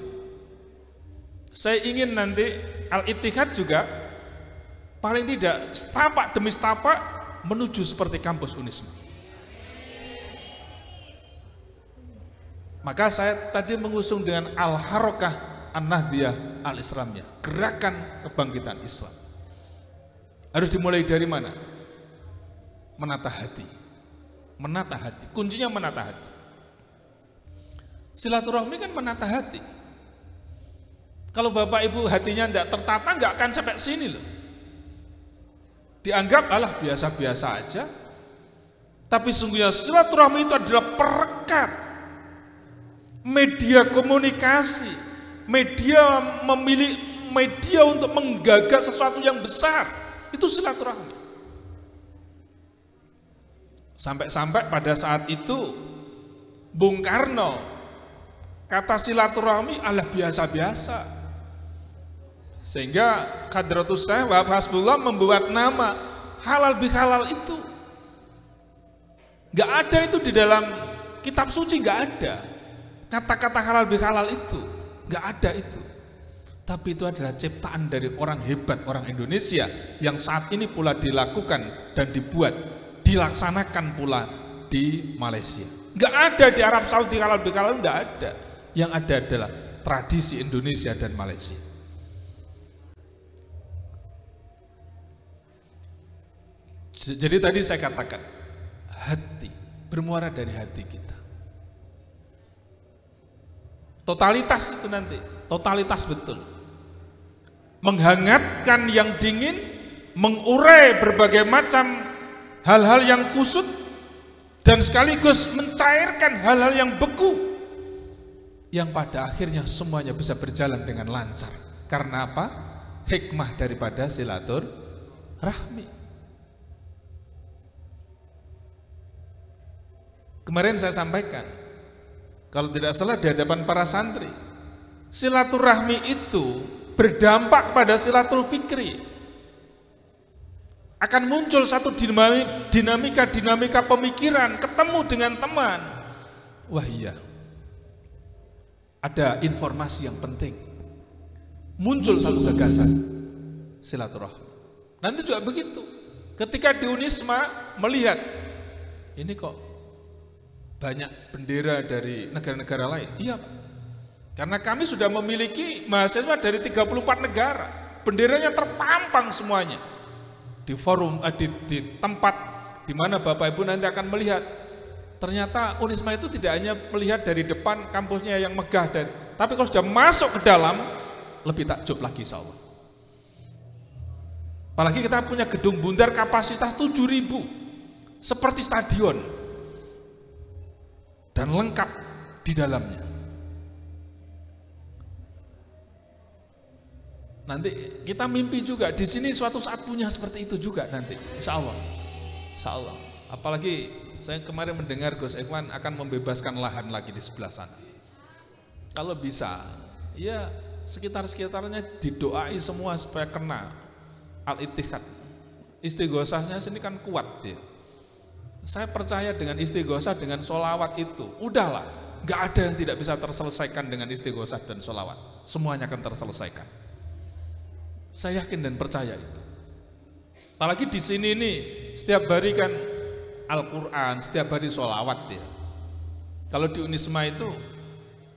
Saya ingin nanti Al-Ittihad juga paling tidak setapak demi setapak menuju seperti kampus Unisma. Maka saya tadi mengusung dengan Al-Harakah An-Nahdiyah Al-Islamiyah, gerakan kebangkitan Islam. Harus dimulai dari mana? Menata hati. Menata hati, kuncinya menata hati. Silaturahmi kan menata hati. Kalau bapak ibu hatinya tidak tertata, nggak akan sampai sini loh. Dianggap alah biasa-biasa aja. Tapi sungguhnya silaturahmi itu adalah perekat, media komunikasi, media untuk menggagas sesuatu yang besar. Itu silaturahmi. Sampai-sampai pada saat itu Bung Karno kata silaturahmi adalah biasa-biasa. Sehingga Hadratus Syekh Wahab Hasbullah membuat nama halal bihalal itu. Gak ada itu di dalam kitab suci, gak ada kata-kata halal bihalal itu, gak ada itu. Tapi itu adalah ciptaan dari orang hebat, orang Indonesia yang saat ini pula dilakukan dan dibuat, dilaksanakan pula di Malaysia. Gak ada di Arab Saudi halal bihalal, gak ada. Yang ada adalah tradisi Indonesia dan Malaysia. Jadi tadi saya katakan, hati, bermuara dari hati kita. Totalitas itu nanti, totalitas betul. Menghangatkan yang dingin, mengurai berbagai macam hal-hal yang kusut, dan sekaligus mencairkan hal-hal yang beku, yang pada akhirnya semuanya bisa berjalan dengan lancar. Karena apa? Hikmah daripada silaturahmi. Kemarin saya sampaikan, kalau tidak salah di hadapan para santri, silaturahmi itu berdampak pada silatul fikri. Akan muncul satu dinamika pemikiran, ketemu dengan teman. Wah iya, ada informasi yang penting. Muncul satu gagasan, silaturahmi. Nanti juga begitu. Ketika di Unisma melihat, ini kok banyak bendera dari negara-negara lain. Iya Pak. Karena kami sudah memiliki mahasiswa dari 34 negara. Benderanya terpampang semuanya. Di forum, di tempat di mana Bapak Ibu nanti akan melihat. Ternyata Unisma itu tidak hanya melihat dari depan kampusnya yang megah, tapi kalau sudah masuk ke dalam, lebih takjub lagi insya Allah. Apalagi kita punya gedung bundar kapasitas 7.000, seperti stadion, dan lengkap di dalamnya. Nanti kita mimpi juga di sini suatu saat punya seperti itu juga nanti, insya Allah. Insya Allah. Apalagi saya kemarin mendengar Gus Ikhwan akan membebaskan lahan lagi di sebelah sana. Kalau bisa, ya sekitar-sekitarnya didoai semua supaya kena al-ittihad. Istighosahnya sini kan kuat ya. Saya percaya dengan istighosah, dengan sholawat itu, udahlah, nggak ada yang tidak bisa terselesaikan dengan istighosah dan sholawat. Semuanya akan terselesaikan. Saya yakin dan percaya itu. Apalagi di sini nih, setiap hari kan Al-Quran, setiap hari sholawat ya. Kalau di Unisma itu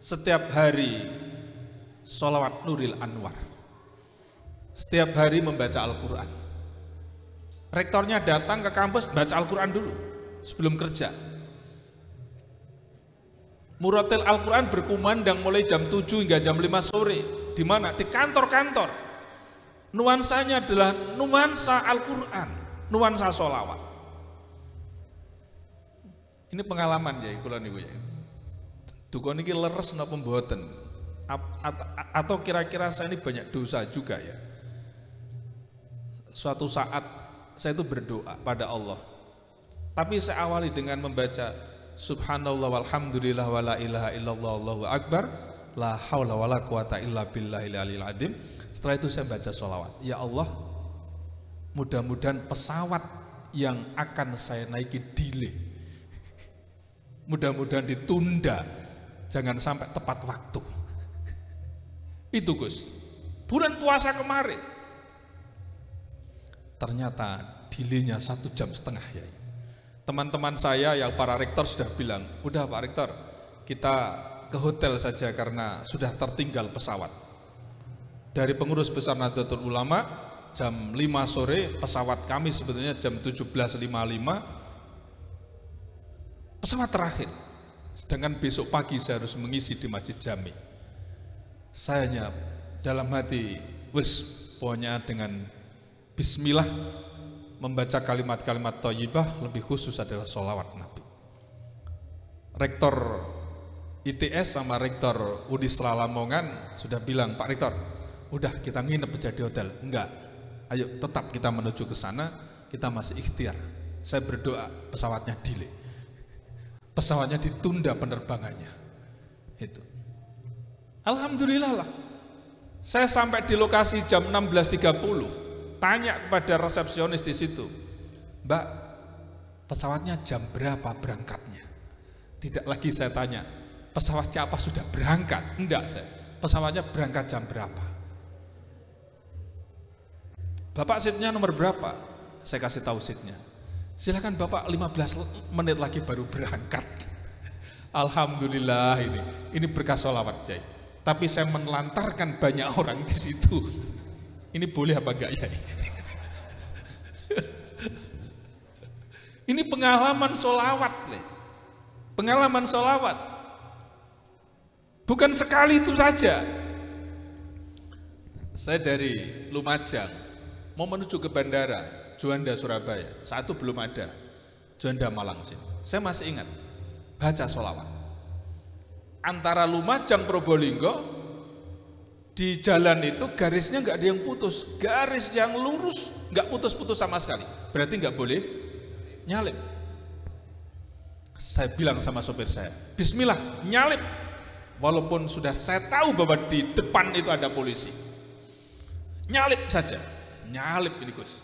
setiap hari sholawat Nuril Anwar, setiap hari membaca Al-Quran. Rektornya datang ke kampus baca Al-Quran dulu sebelum kerja. Muratil Al-Quran berkumandang mulai jam 7 hingga jam 5 sore. Di mana? Di kantor-kantor. Nuansanya adalah nuansa Al-Quran, nuansa sholawat. Ini pengalaman ya, kula niku ya. Duka niki leres napa mboten? Atau kira-kira saya ini banyak dosa juga ya. Suatu saat saya itu berdoa pada Allah. Tapi saya awali dengan membaca Subhanallah walhamdulillah wala ilaha illallah Allahu akbar la haula wala quwata illa billahil aliyil azim. Setelah itu saya baca sholawat. Ya Allah, mudah-mudahan pesawat yang akan saya naiki delay, mudah-mudahan ditunda, jangan sampai tepat waktu. Itu Gus, bulan puasa kemarin ternyata delaynya 1,5 jam ya. Teman-teman saya yang para rektor sudah bilang, udah Pak Rektor, kita ke hotel saja karena sudah tertinggal pesawat. Dari pengurus besar Nahdlatul Ulama jam 5 sore, pesawat kami sebetulnya jam 17.55, pesawat terakhir. Sedangkan besok pagi saya harus mengisi di Masjid Jami. Saya hanya dalam hati, wis pokoknya dengan bismillah membaca kalimat-kalimat thayyibah, lebih khusus adalah sholawat Nabi. Rektor ITS sama Rektor Unisra Lamongan sudah bilang, Pak Rektor, udah kita nginep aja di hotel. Enggak, ayo tetap kita menuju ke sana, kita masih ikhtiar. Saya berdoa pesawatnya delay, pesawatnya ditunda penerbangannya. Itu alhamdulillah lah. Saya sampai di lokasi jam 16.30, tanya kepada resepsionis di situ, Mbak, pesawatnya jam berapa berangkatnya? Tidak lagi saya tanya, pesawatnya apa sudah berangkat? Enggak, saya, pesawatnya berangkat jam berapa? Bapak seatnya nomor berapa? Saya kasih tahu seatnya. Silakan Bapak 15 menit lagi baru berangkat. Alhamdulillah ini berkah sholawat Jai. Tapi saya menelantarkan banyak orang di situ. Ini boleh apa enggak ya? Ini pengalaman sholawat, pengalaman sholawat. Bukan sekali itu saja. Saya dari Lumajang mau menuju ke bandara Juanda Surabaya, saat itu belum ada Juanda Malang sini. Saya masih ingat baca sholawat antara Lumajang Probolinggo. Di jalan itu garisnya nggak ada yang putus, garis yang lurus, nggak putus-putus sama sekali. Berarti nggak boleh nyalip. Saya bilang sama sopir saya, bismillah, nyalip. Walaupun sudah saya tahu bahwa di depan itu ada polisi. Nyalip saja, nyalip ini Gus.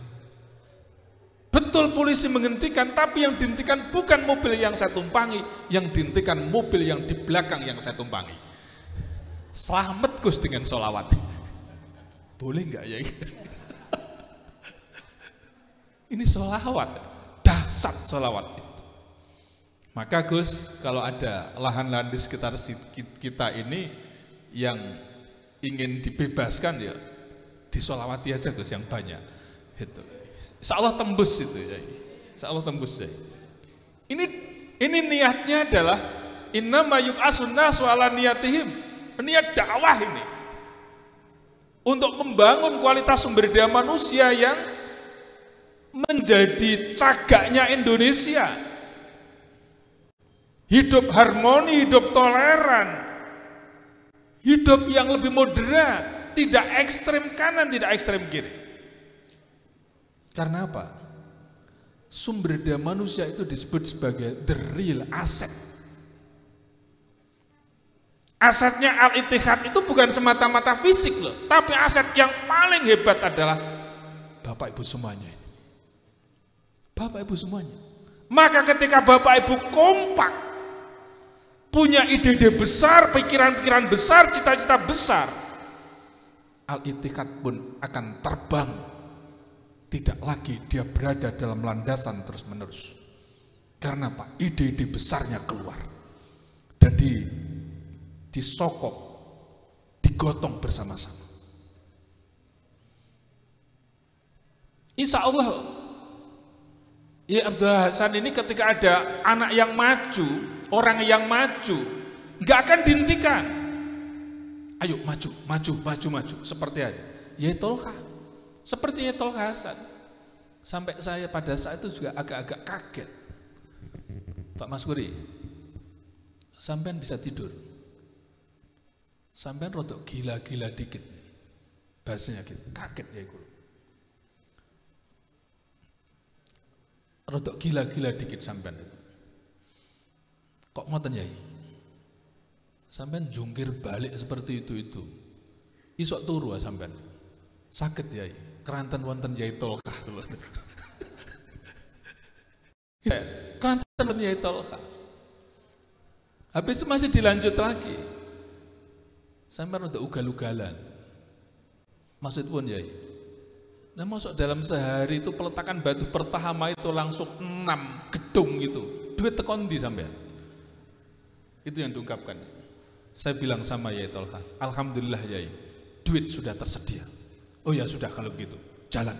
Betul polisi menghentikan, tapi yang dihentikan bukan mobil yang saya tumpangi, yang dihentikan mobil yang di belakang yang saya tumpangi. Selamat Gus dengan sholawat. Boleh nggak ya? Ini sholawat, dahsyat sholawat itu. Maka Gus, kalau ada lahan-lahan di sekitar kita ini yang ingin dibebaskan ya, disolawati aja Gus yang banyak. Itu. Insya Allah tembus itu ya. Insya Allah tembus ya. Ini niatnya adalah innama yub'atsun nasu ala niyatihim. Niat dakwah ini untuk membangun kualitas sumber daya manusia yang menjadi cagaknya Indonesia. Hidup harmoni, hidup toleran, hidup yang lebih moderat, tidak ekstrem kanan, tidak ekstrem kiri. Karena apa? Sumber daya manusia itu disebut sebagai the real asset. Asetnya Al-Ittihad itu bukan semata-mata fisik loh, tapi aset yang paling hebat adalah Bapak Ibu semuanya. Bapak Ibu semuanya. Maka ketika Bapak Ibu kompak, punya ide-ide besar, pikiran-pikiran besar, cita-cita besar, Al-Ittihad pun akan terbang. Tidak lagi dia berada dalam landasan terus-menerus. Karena apa? Ide-ide besarnya keluar. Dan disokok, digotong bersama-sama. Insya Allah, ya Abdul Hasan ini ketika ada anak yang maju, orang yang maju, nggak akan dihentikan. Ayo maju, seperti aja. Ya Tolha, seperti ya Tolha Hasan. Sampai saya pada saat itu juga agak-agak kaget. Pak Mas Guri, sampean bisa tidur? Sampean rodok gila-gila dikit nih. Bahasanya gitu, kaget ya guru. Rodok gila-gila dikit sampean itu. Kok ngoten ya? Sampean jungkir balik seperti itu. Isok turu sampean. Sakit ya, keranten wonten Yai Tolkah. Ya, keranten wonten Yai Tolkah. Habis itu masih dilanjut lagi. Sampai udah ugal-ugalan. Maksud pun Yai. Nah masuk dalam sehari itu peletakan batu pertama itu langsung 6 gedung gitu. Duit tekondi sampai. Itu yang diungkapkan. Saya bilang sama Yai Tolha, alhamdulillah Yai, duit sudah tersedia. Oh ya sudah kalau begitu, jalan.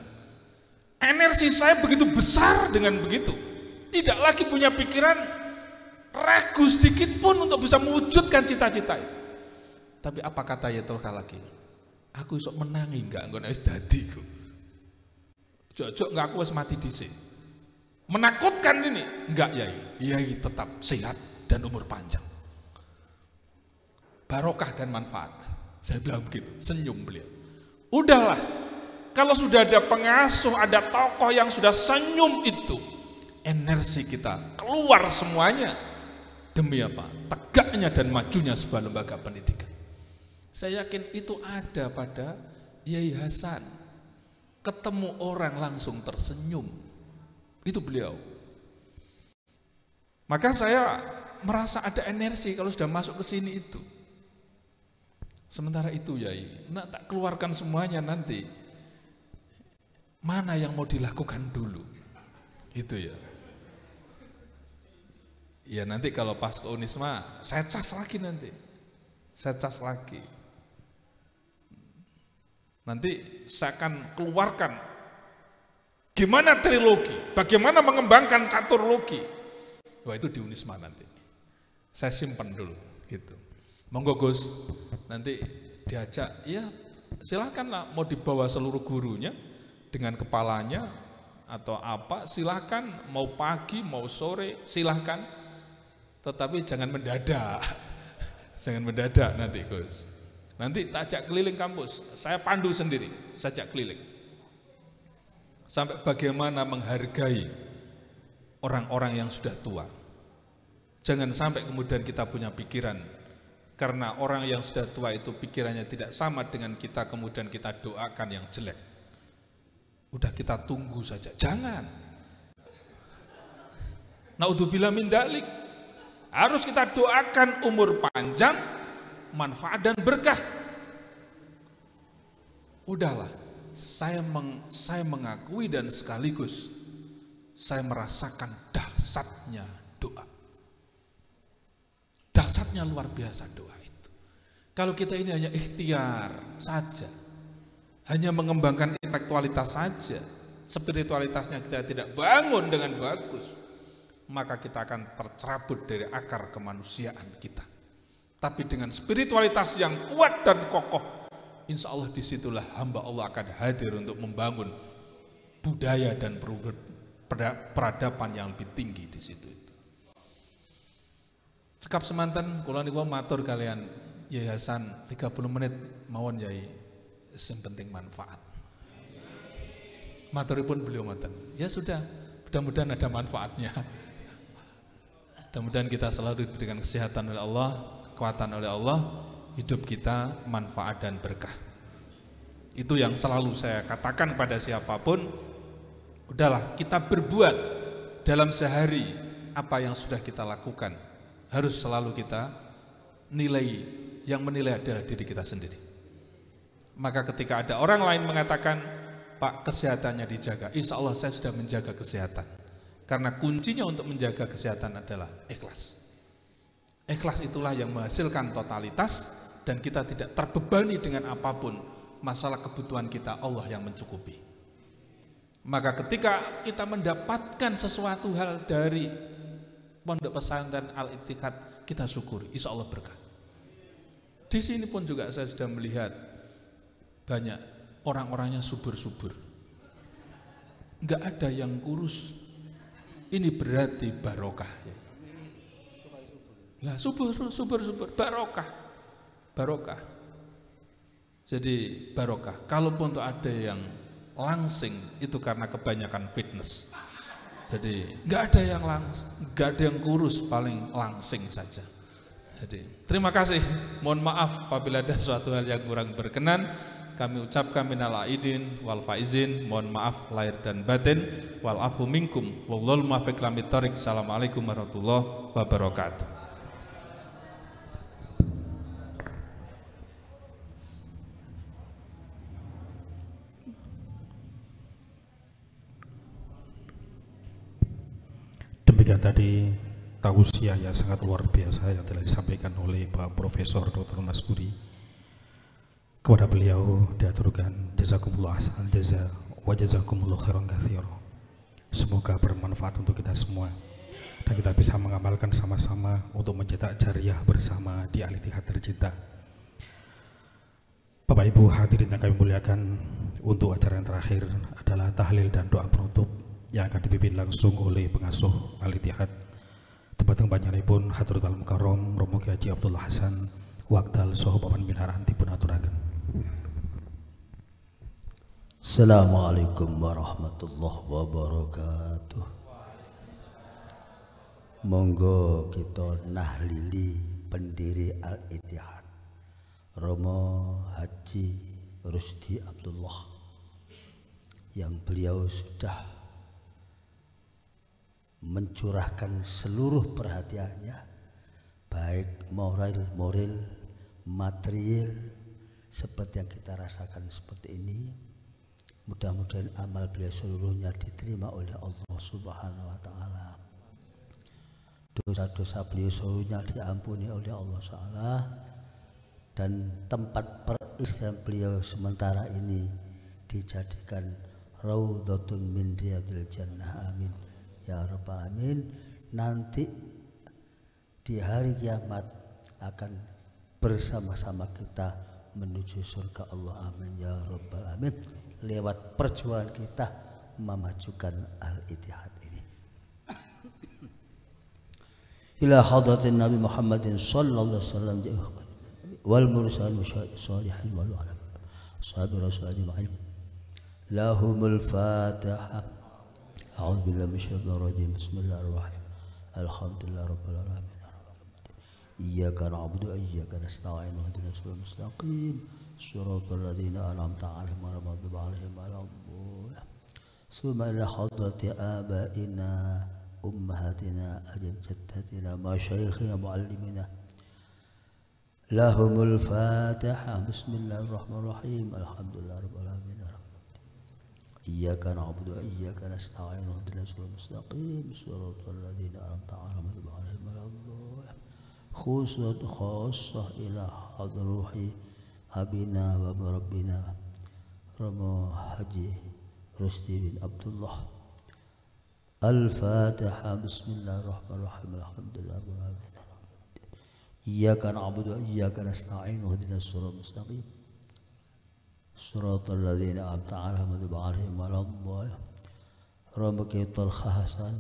Energi saya begitu besar dengan begitu. Tidak lagi punya pikiran ragu sedikit pun untuk bisa mewujudkan cita-cita itu. Tapi apa kata Yai Tolha lagi? Aku isok menangi enggak wis dadi ku. Jok-jok enggak aku wis mati dhisik. Menakutkan ini? Enggak Yai. Yai tetap sehat dan umur panjang. Barokah dan manfaat. Saya bilang begitu, senyum beliau. Udahlah, kalau sudah ada pengasuh, ada tokoh yang sudah senyum itu, energi kita keluar semuanya. Demi apa? Tegaknya dan majunya sebuah lembaga pendidikan. Saya yakin itu ada pada Yai Hasan. Ketemu orang langsung tersenyum. Itu beliau. Maka saya merasa ada energi kalau sudah masuk ke sini itu. Sementara itu Yai, tak keluarkan semuanya nanti. Mana yang mau dilakukan dulu? Itu ya. Ya nanti kalau pas ke Unisma, saya cas lagi nanti. Saya cas lagi. Nanti saya akan keluarkan gimana trilogi, bagaimana mengembangkan caturlogi. Wah itu di Unisma nanti. Saya simpan dulu gitu. Monggo Gus, nanti diajak, ya silakanlah mau dibawa seluruh gurunya dengan kepalanya atau apa, silakan mau pagi mau sore silakan, tetapi jangan mendadak, jangan mendadak nanti Gus. Nanti tak ajak keliling kampus, saya pandu sendiri, saya ajak keliling, sampai bagaimana menghargai orang-orang yang sudah tua. Jangan sampai kemudian kita punya pikiran Karena orang yang sudah tua itu pikirannya tidak sama dengan kita, kemudian kita doakan yang jelek. Udah kita tunggu saja, jangan. Naudzubillah min dzalik. Harus kita doakan umur panjang, manfaat dan berkah. Udahlah, saya mengakui dan sekaligus saya merasakan dahsyatnya doa. Dahsyatnya luar biasa doa itu. Kalau kita ini hanya ikhtiar saja, hanya mengembangkan intelektualitas saja, spiritualitasnya kita tidak bangun dengan bagus, maka kita akan tercerabut dari akar kemanusiaan kita. Tapi dengan spiritualitas yang kuat dan kokoh, insya Allah disitulah hamba Allah akan hadir untuk membangun budaya dan peradaban yang lebih tinggi di situ. Sekap semanten, kula niku matur kalian yayasan 30 menit mawon yai, yang penting manfaat. Maturipun beliau ngoten. Ya sudah, mudah-mudahan ada manfaatnya. Mudah-mudahan kita selalu diberikan kesehatan oleh Allah, kekuatan oleh Allah, hidup kita manfaat dan berkah. Itu yang selalu saya katakan pada siapapun. Udahlah, kita berbuat dalam sehari apa yang sudah kita lakukan. Harus selalu kita nilai, yang menilai adalah diri kita sendiri. Maka ketika ada orang lain mengatakan, Pak, kesehatannya dijaga, insya Allah saya sudah menjaga kesehatan. Karena kuncinya untuk menjaga kesehatan adalah ikhlas. Ikhlas itulah yang menghasilkan totalitas, dan kita tidak terbebani dengan apapun. Masalah kebutuhan kita Allah yang mencukupi. Maka ketika kita mendapatkan sesuatu hal dari Pondok Pesantren Al-Ittihad, kita syukuri, insya Allah berkah. Di sini pun juga saya sudah melihat banyak orang-orangnya subur-subur, nggak ada yang kurus. Ini berarti barokah. Nah, subur, barokah. Jadi barokah. Kalaupun tuh ada yang langsing, itu karena kebanyakan fitness. Jadi nggak ada yang langsing, nggak ada yang kurus, paling langsing saja. Jadi terima kasih. Mohon maaf apabila ada suatu hal yang kurang berkenan. Kami ucapkan minal aidin wal faizin. Mohon maaf lahir dan batin. Wal afu minkum. Wallahul muwaffiq ila thoriq. Assalamualaikum warahmatullahi wabarakatuh. Demikian tadi tausiah yang sangat luar biasa yang telah disampaikan oleh Pak Profesor Dr. Masburi. Kepada beliau diaturkan jazakumullah ahsan jaza wa jazakumullah khairan katsira. Semoga bermanfaat untuk kita semua dan kita bisa mengamalkan sama-sama untuk mencetak jariah bersama di Al-Ittihad tercinta. Bapak Ibu hadirin yang kami muliakan, untuk acara yang terakhir adalah tahlil dan doa penutup yang akan dipimpin langsung oleh pengasuh Al-Ittihad Tempateng panjenenganipun Hadratul Mukarram Romo Kiai Haji Abdullah Hasan Waqtal Saha Paman Binaran dipun aturaken. Assalamualaikum warahmatullahi wabarakatuh. Monggo kita nahlili pendiri Al-Ittihad Romo Haji Rusdi Abdullah yang beliau sudah mencurahkan seluruh perhatiannya, baik moral, material, seperti yang kita rasakan seperti ini. Mudah-mudahan amal beliau seluruhnya diterima oleh Allah Subhanahu wa Ta'ala. Dosa-dosa beliau seluruhnya diampuni oleh Allah Ta'ala, dan tempat peristian beliau sementara ini dijadikan raudhatun min riyadil jannah, amin ya rabbal alamin. Nanti di hari kiamat akan bersama-sama kita menuju surga Allah, amin ya rabbal alamin, lewat perjuangan kita memajukan Al-Ittihad ini. Ila hadratin Nabi Muhammadin sallallahu alaihi wasallam wal mursalin salihin wal alam sahabi rasul ajma'in lahumul fatihah. A'udzu billahi minasyaitonir rajim. Bismillahirrahmanirrahim. Alhamdulillah rabbil alamin. إياك نعبد وإياك نستعين اهدنا الصراط المستقيم صراط الذين أنعمت عليهم غير المغضوب عليهم ولا الضالين. ثم إلى حضرة آبائنا أمهاتنا جدتنا مشايخنا معلمينا لهم الفاتحة. بسم الله الرحمن الرحيم الحمد لله رب العالمين إياك نعبد وإياك نستعين اهدنا الصراط المستقيم صراط الذين أنعمت عليهم غير المغضوب عليهم ولا الضالين. خاصة إلى حضر روحي أبينا ومربنا رمى حجي رشدي بن عبد الله. الفاتحة. بسم الله الرحمن الرحيم الحمد لله رب العالمين إياك نعبد وإياك نستعين اهدنا الصراط المستقيم صراط الذين أنعمت عليهم غير المغضوب عليهم ولا الضالين. ربك طلخة حسن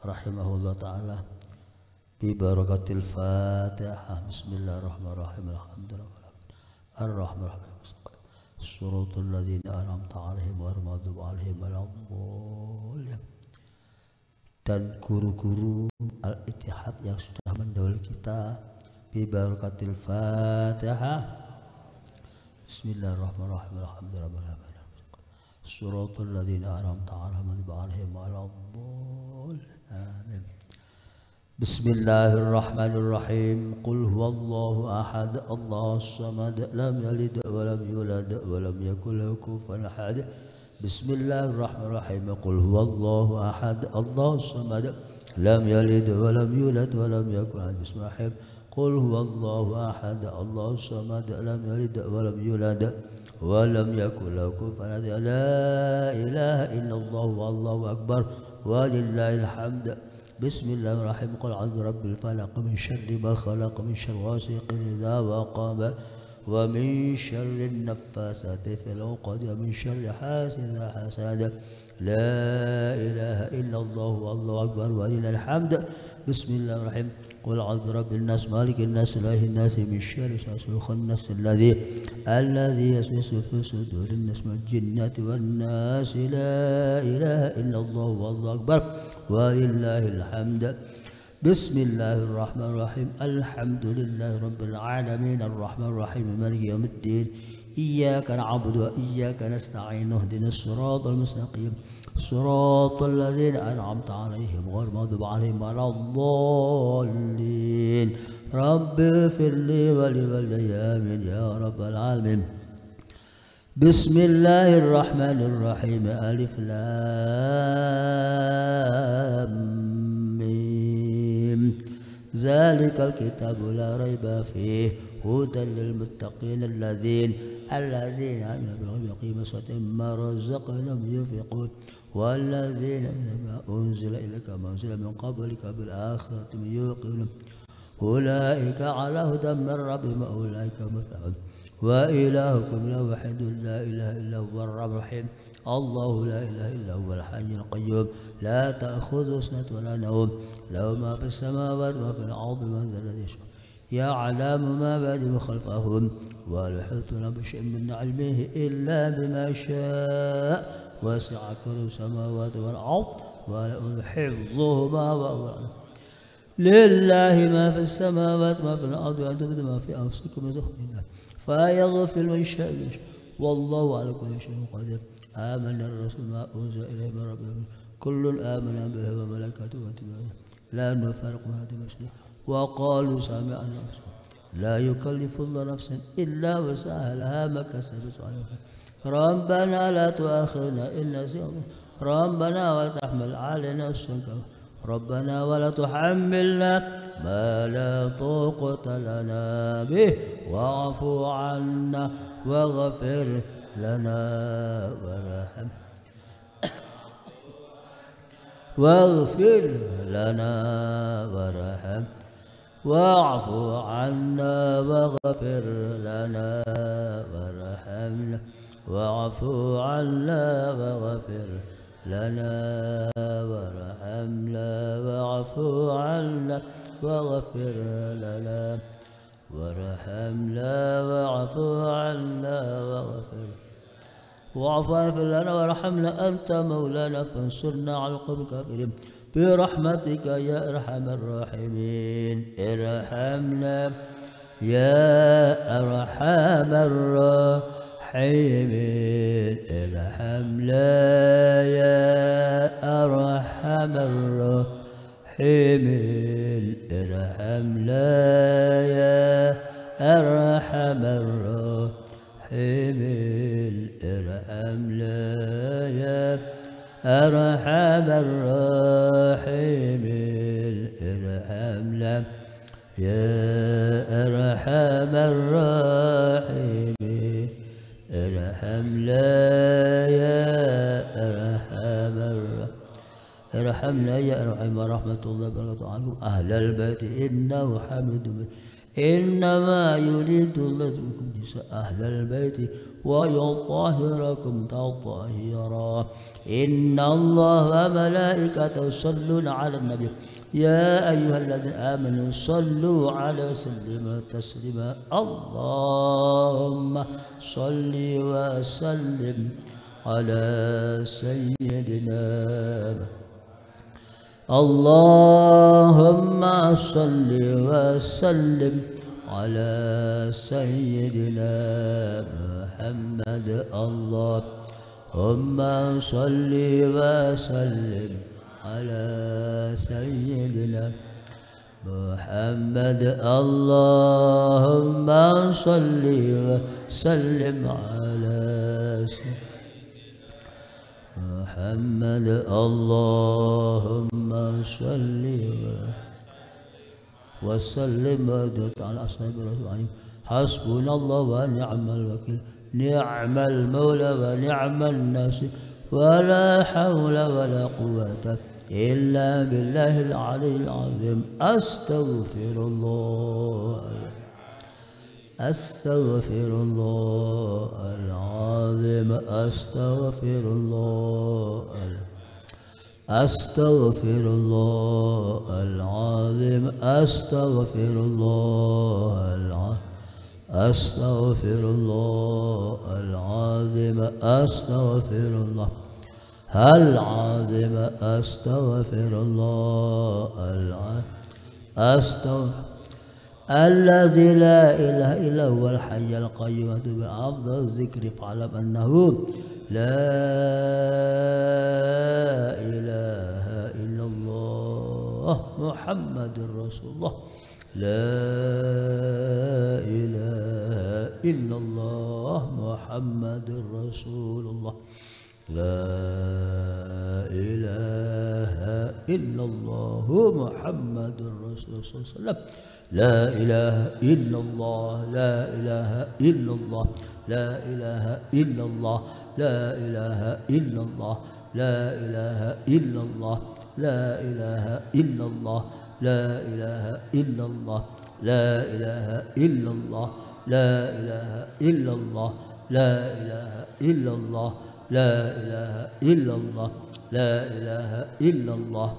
رحمه الله تعالى ببركة الفاتحة. بسم الله الرحمن الرحيم الحمد لله الرحمن الرحيم صراط الذين أنعمت عليهم غير المغضوب عليهم ولا الضالين. Dan guru-guru Al-Ittihad yang sudah mendahului kita bibarakatil Fatihah. Bismillahirrahmanirrahim alhamdulillah Suratul ladzina an'amta 'alaihim waladdallin. Amin. Bismillahirrahmanirrahim. Qul huwallahu ahad Allahus samad lam yalid wa lam yulad wa lam yakul lahu kufuwan ahad. Bismillahirrahmanirrahim. Qul huwallahu ahad Allahus samad lam yalid wa lam yulad wa lam yakul lahu kufuwan ahad. Qul huwallahu ahad Allahus samad lam yalid wa lam yulad wa lam yakul lahu kufuwan ahad. La ilaha illallah wallahu akbar walillahil hamd. Bismillahirrahmanirrahim. Qul a'udzu birabbil falaq min syarri ma khalaq min syarri ghasiqin idza waqab wa min syarri an-naffasati fil 'uqad wa min syarri hasidin idza hasad. La ilaha illallah wallahu akbar walillahil hamd. Bismillahirrahmanirrahim. Qul a'udzu birabbin nas malikin nas ilahin nas min syarri waswasil khannas alladzi yaswisu fi sudurin nas minal jinnati wan nas. La ilaha illallah wallahu akbar walillahil hamd. Bismillahirrahmanirrahim. Alhamdulillahi rabbil alamin arrahmanir rahim maliki yaumiddin. Iyyaka na'budu wa iyyaka nasta'in ihdinas siratal mustaqim siratal ladzina an'amta 'alaihim ghairil maghdubi 'alaihim waladdallin. Rabbi ighfirli wa li walidayya amin ya rabbal alamin. Bismillahirrahmanirrahim. Alif lam mim. Zalikal kitabu la raiba fihi hudan lil muttaqin الذين آمنوا بالغيب وأقيموا الصلاة مما رزقناهم ينفقون والذين ما أنزل إليك ما أنزل من قبلك بالآخرة هم يوقنون أولئك على هدى من ربهم وأولئك هم المفلحون. وإلهكم إله واحد لا إله إلا هو الرحمن الرحيم. الله لا إله إلا هو الحي القيوم لا تأخذه سنة ولا نوم له ما في السماوات وما في الأرض من ذا الذي يشفع يعلم ما بين خلفهم ولا يحيطون بشيء من علمه إلا بما شاء وسع كرسيه السماوات والأرض ولا حفظهما وهو لله ما في السماوات ما في الأرض وأن تبدوا ما في أنفسكم وتخفوه فيغفر من شاء والله على كل شيء قدير. آمن الرسول ما أنزل إليه من ربه كل آمن به وملائكته وكتبه لا نفرق بين أحد من رسله وقالوا سمعنا لا يكلف الله نفسا إلا وسعها لها ما كسبت ربنا لا تؤاخذنا إن نسينا ربنا ولا تحمل علينا إصرا ربنا ولا تحملنا ما لا طاقة لنا به واعف عنا واغفر لنا وارحمنا واغفر لنا وارحمنا واعف عنا واغفر لنا وارحمنا واعف عنا واغفر لنا وارحمنا واعف عنا واغفر لنا وارحمنا واعف عنا واغفر واعف لنا وارحمنا أنت مولانا فانصرنا على القوم الكافرين. برحمتك يا أرحم الراحمين ارحمنا يا أرحم الراحمين ارحمنا يا أرحم الراحمين ارحمنا يا أرحم الراحمين ارحمنا يا أرحم الراحمين ارحمنا يا أرحم الراحمين ارحمنا يا أرحم الراحمين ارحمنا يا أرحم رحمة الله وبركاته عنكم أهل البيت إنه حميد مجيد إنما يريد الله بكم جزاء أهل البيت ويطهركم تطهيرا إن الله وملائكته يصلون على النبي يا أيها الذين آمنوا صلوا عليه وسلموا تسليما اللهم صل وسلم على سيدنا اللهم صل وسلم على سيدنا محمد اللهم صل وسلم على سيدنا محمد اللهم صل وسلم على سيدنا محمد اللهم صل وسلم على أصحاب الرسول حسبنا الله ونعم الوكيل نعم المولى ونعم الناصر ولا حول ولا قوة إلا بالله العلي العظيم أستغفر الله أستغفر الله العظيم أستغفر الله أستغفر الله العظيم أستغفر الله العظيم أستغفر الله العظيم أستغفر الله العظيم أستغفر الله العظيم أستغفر الذي لا إله إلا هو الحي القيوم بأفضل الذكر فاعلم أنه لا إله إلا الله محمد رسول الله لا إله إلا الله محمد رسول الله لا إله إلا الله محمد رسول الله صلى الله عليه وسلم لا إله إلا الله لا إله إلا الله لا إله إلا الله لا إله إلا الله لا إله إلا الله لا إله إلا الله لا إله إلا الله لا إله إلا الله لا إله إلا الله لا إله إلا الله لا إله إلا الله لا إله إلا الله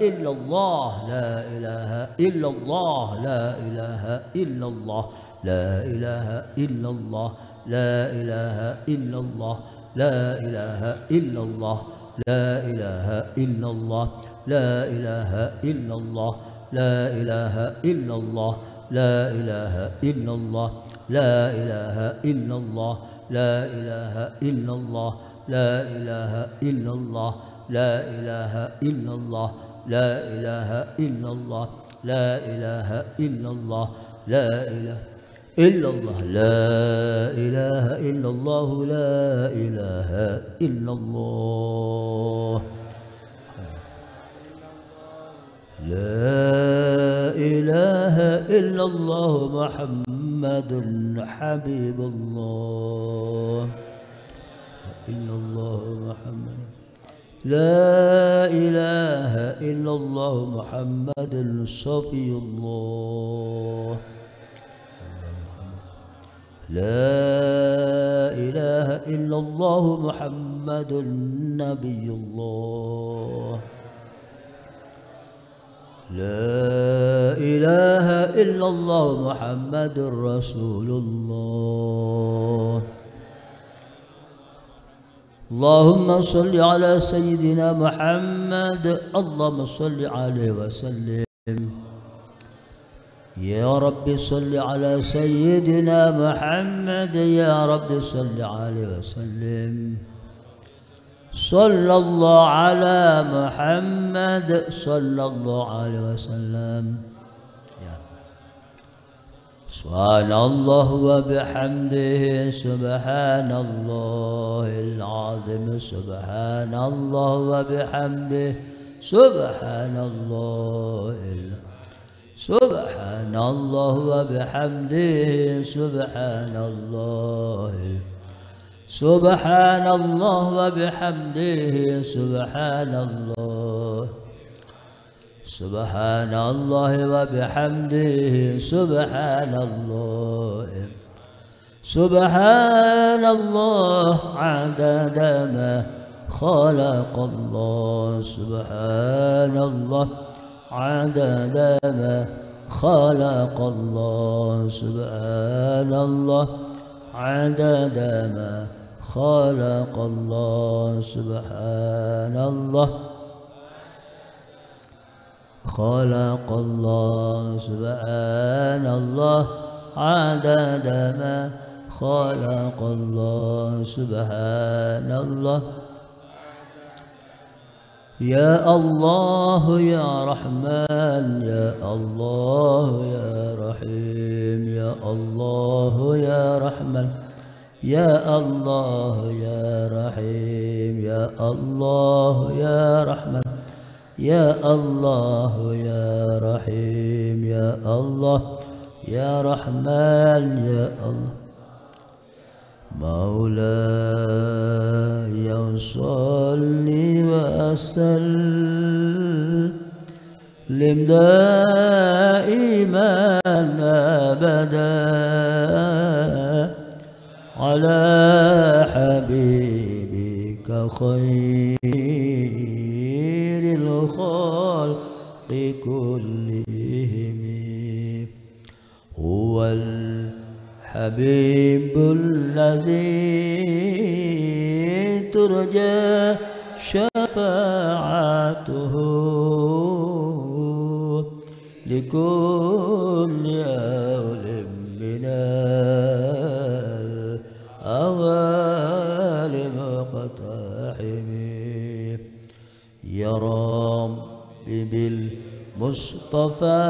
إلا الله لا إله إلا الله لا إله إلا الله لا إله إلا الله لا إله إلا الله لا إله إلا الله لا إله إلا الله لا إله إلا الله لا إله إلا الله لا إله إلا الله لا إله إلا الله لا إله إلا الله لا إله إلا الله لا إله إلا الله لا إله إلا الله لا إله إلا الله لا إله إلا الله لا إله إلا الله لا إله إلا الله لا إله إلا الله محمد حبيب الله إلا الله محمد لا إله إلا الله محمد صفي الله لا إله إلا الله محمد نبي الله لا إله إلا الله محمد رسول الله اللهم صل على سيدنا محمد اللهم صل عليه وسلم يا رب صل على سيدنا محمد يا رب صل عليه وسلم صلى الله على محمد صلى الله عليه وسلم سبحان الله وبحمده سبحان الله العظيم سبحان الله وبحمده سبحان الله سبحان الله وبحمده سبحان الله سبحان الله وبحمده سبحان الله سبحان الله وبحمده سبحان الله سبحان الله عدد ما خلق الله سبحان الله عدد ما خلق الله سبحان الله عدد ما خلق الله سبحان الله خلق الله سبحان الله عدد ما خلق الله سبحان الله يا الله يا رحمن يا الله يا رحيم يا الله يا رحمن يا الله يا رحيم يا الله يا رحمن يا الله يا رحيم يا الله يا رحمن يا الله مولاي صل وسلم دائما أبدا على حبيبك خير الخلق كلهم هو الحبيب الذي ترجى شفاعته لكل أول من الأوال مقتحم يا رب بالمصطفى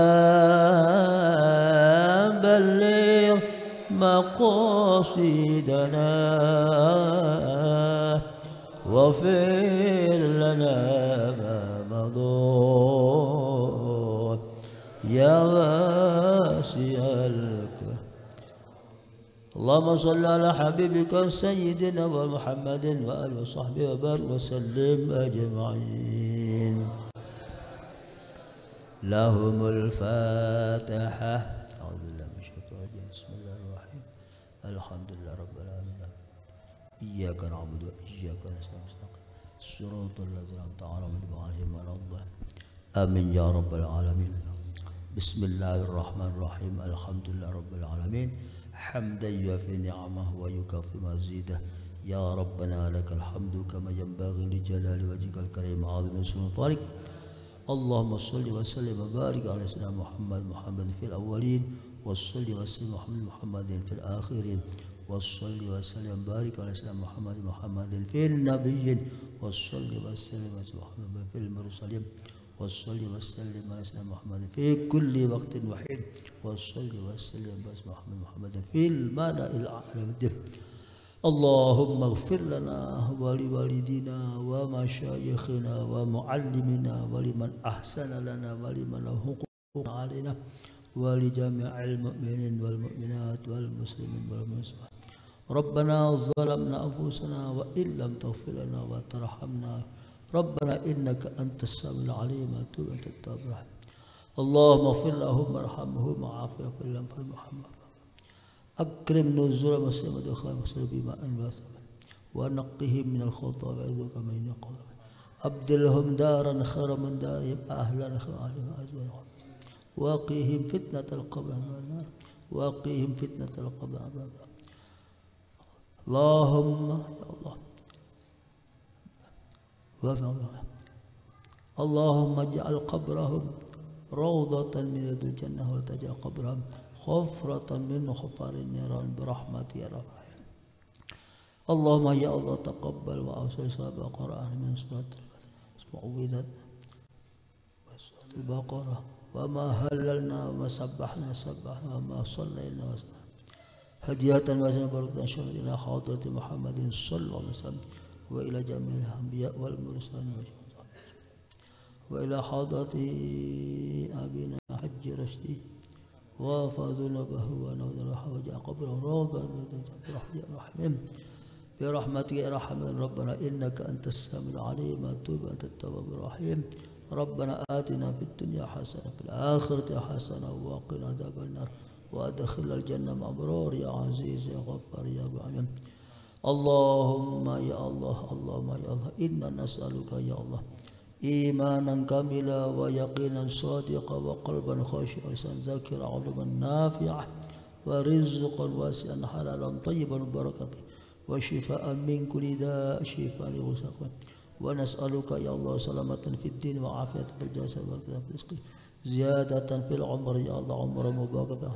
بلغ مقاصدنا واغفر لنا ما مضى يا واسع الكرم اللهم صل على حبيبك سيدنا ومحمد وآله وصحبه وبارك وسلم أجمعين لهم الفاتحة أعوذ بالله من الشيطان الرجيم بسم الله الرحمن الرحيم الحمد لله رب العالمين إياك نعبد وإياك نستعين صراط الذين أنعمت عليهم غير المغضوب عليهم آمين يا رب العالمين بسم الله الرحمن الرحيم الحمد لله رب العالمين حمدا يوافي نعمه ويكافئ مزيده يا ربنا لك الحمد كما ينبغي لجلال وجهك الكريم عظيم سلطانك اللهم صل وسلم وبارك على سيدنا محمد في الأولين وصل وسلم محمد في الآخرين وصل وسلم وبارك على سيدنا محمد في النبيين وصل وسلم محمد في المرسلين وصل وسلم على سيدنا محمد في كل وقت وحين وصل وسلم على محمد في الملأ الأعلى اللهم اغفر لنا ولوالدينا ومشايخنا ومعلمنا ولمن أحسن لنا ولمن له حقوق علينا ولجميع المؤمنين والمؤمنات والمسلمين والمسلمات ربنا ظلمنا أنفسنا وإن لم تغفر لنا وترحمنا ربنا إنك أنت السميع العليم وتب أنت التواب الرحيم اللهم اغفر لهم وارحمهم وعافهم واغفر لهم محمد أكرم نزول مسلم ودخل مسلم بما أنبت ونقهم من الخطأ وعذك من يقول أبدلهم دارا خيرا من دارهم أهلا خيرا عليهم أزواجهم وقهم فتنة القبر والنار وقهم فتنة القبر والنار اللهم يا الله اللهم اجعل قبرهم روضة من رياض الجنة ولا تجعل قبرهم حفرة من حفر النيران برحمتك يا رب العالمين. اللهم يا الله تقبل وأوصي صواب القرآن من سورة المعوذات وسورة البقرة وما هللنا وما سبحنا وما صلينا هدية وسلم بركة شهر إلى حضرة محمد صلى الله عليه وسلم وإلى جميع الأنبياء والمرسلين وإلى حضرة أبينا حج رشدي وفضلبه ونور وجاء قبره روضة من الرحمن برحمتك يا ارحم ربنا إنك أنت السميع العليم وتوب أنت التواب الرحيم. ربنا آتنا في الدنيا حسنة في الآخرة حسنة وقنا عذاب النار وأدخلنا الجنة مبرور يا عزيز يا غفار يا رحيم. اللهم يا الله اللهم يا الله إنا نسألك يا الله إيمانا كاملا ويقينا صادقا وقلبا خاشعا ولسانا ذاكرا علما نافعا ورزقا واسعا حلالا طيبا مباركا فيه وشفاء من كل داء شفاء لغسق. ونسألك يا الله سلامة في الدين وعافية في الجسد وبركة في الرزق زيادة في العمر يا الله عمر مباركا.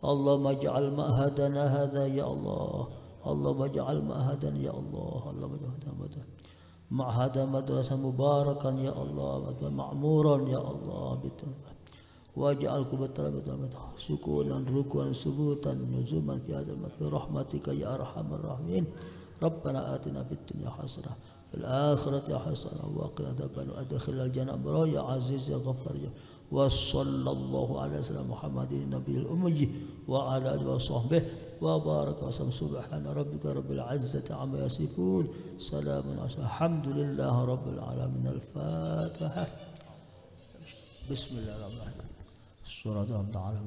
اللهم اجعل مأهدنا هذا يا الله اللهم اجعل مأهدنا يا الله اللهم اجعل معهدا مدرسة مباركا يا الله معمورا يا الله واجعل كبتنا سكونا ركونا ثبوتا نزوما في هذا المكان برحمتك يا أرحم الراحمين. ربنا آتنا في الدنيا حسنة في الآخرة حسنة وقنا عذاب النار وأدخلنا الجنة يا عزيز يا غفار. وصلى الله على سيدنا محمد النبي الأمي وعلى آله وصحبه وبارك وسلم. سبحان ربك رب العزة عما يصفون سلام على الحمد لله رب العالمين. الفاتحة. بسم الله الرحمن الرحيم. Surat Al-Ta'ala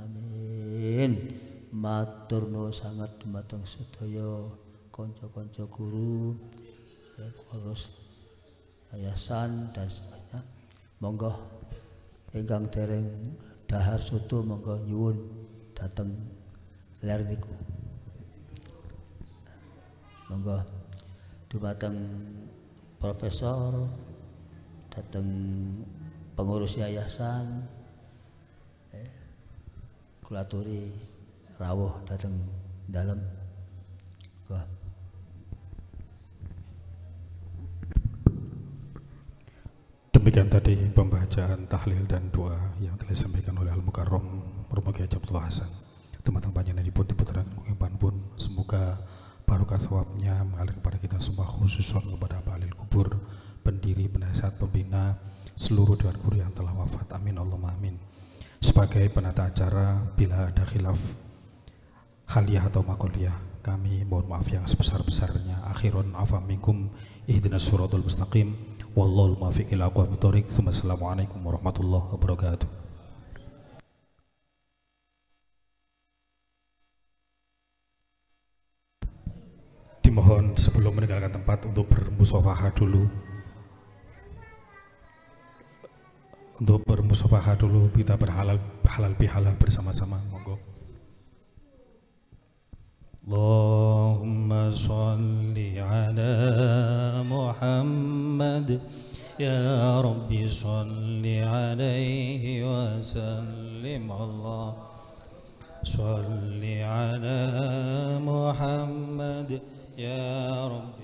amin. Matur nuwun sangat dumateng sedaya kanca-kanca guru, pengurus yayasan dan sebagainya. Monggo ingkang dereng dahar soto monggo nyuwun dateng ler niku. Monggo dumateng profesor, dateng pengurus yayasan, kulaturi rawuh dateng dalam. Demikian tadi pembacaan tahlil dan doa yang telah disampaikan oleh Al-Mukarram Romo Kiai Abdullah Hasan. Teman-teman panjenenganipun diputeraken kenging pun semoga barokah sawabnya mengalir kepada kita semua, khususnya kepada ahli kubur, pendiri, penasihat, pembina, seluruh dewan guru yang telah wafat. Amin Allahumma amin. Sebagai penata acara, bila ada khilaf haliyah atau makoliyah, kami mohon maaf yang sebesar-besarnya. Akhirun afa minkum ihdinas siratal mustaqim wallahul muwaffiq ila aqwamit thoriq. Assalamualaikum warahmatullahi wabarakatuh. Dimohon sebelum meninggalkan tempat untuk bermusyawarah dulu. Untuk bermusyawarah dulu, kita berhalal bihalal bersama-sama. Monggo. Allahumma sholli ala Muhammad ya Rabbi sholli alaihi wa sallim. Allah sholli ala Muhammad ya Rabbi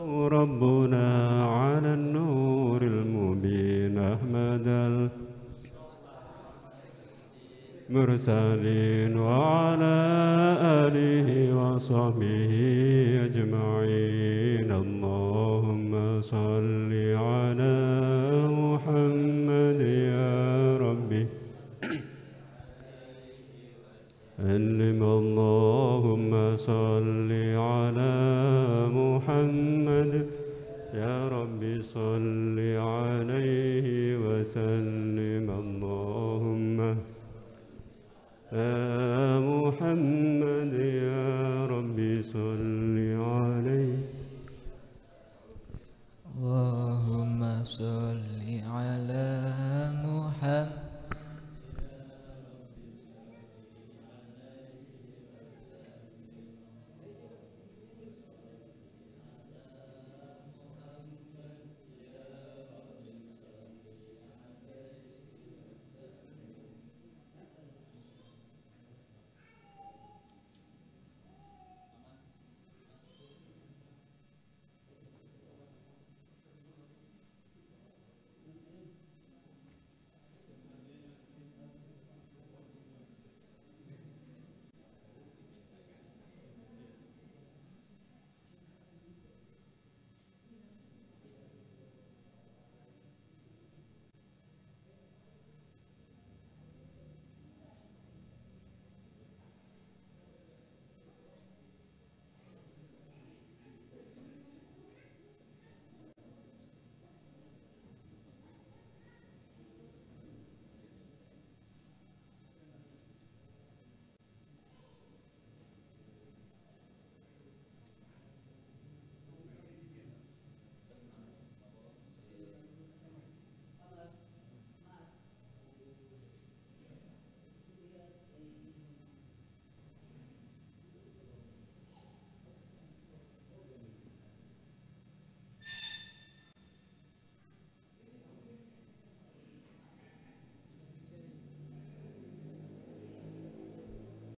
ربنا على النور المبين أحمد المرسلين وعلى آله وصحبه أجمعين. اللهم صل على محمد يا ربي اللهم صل على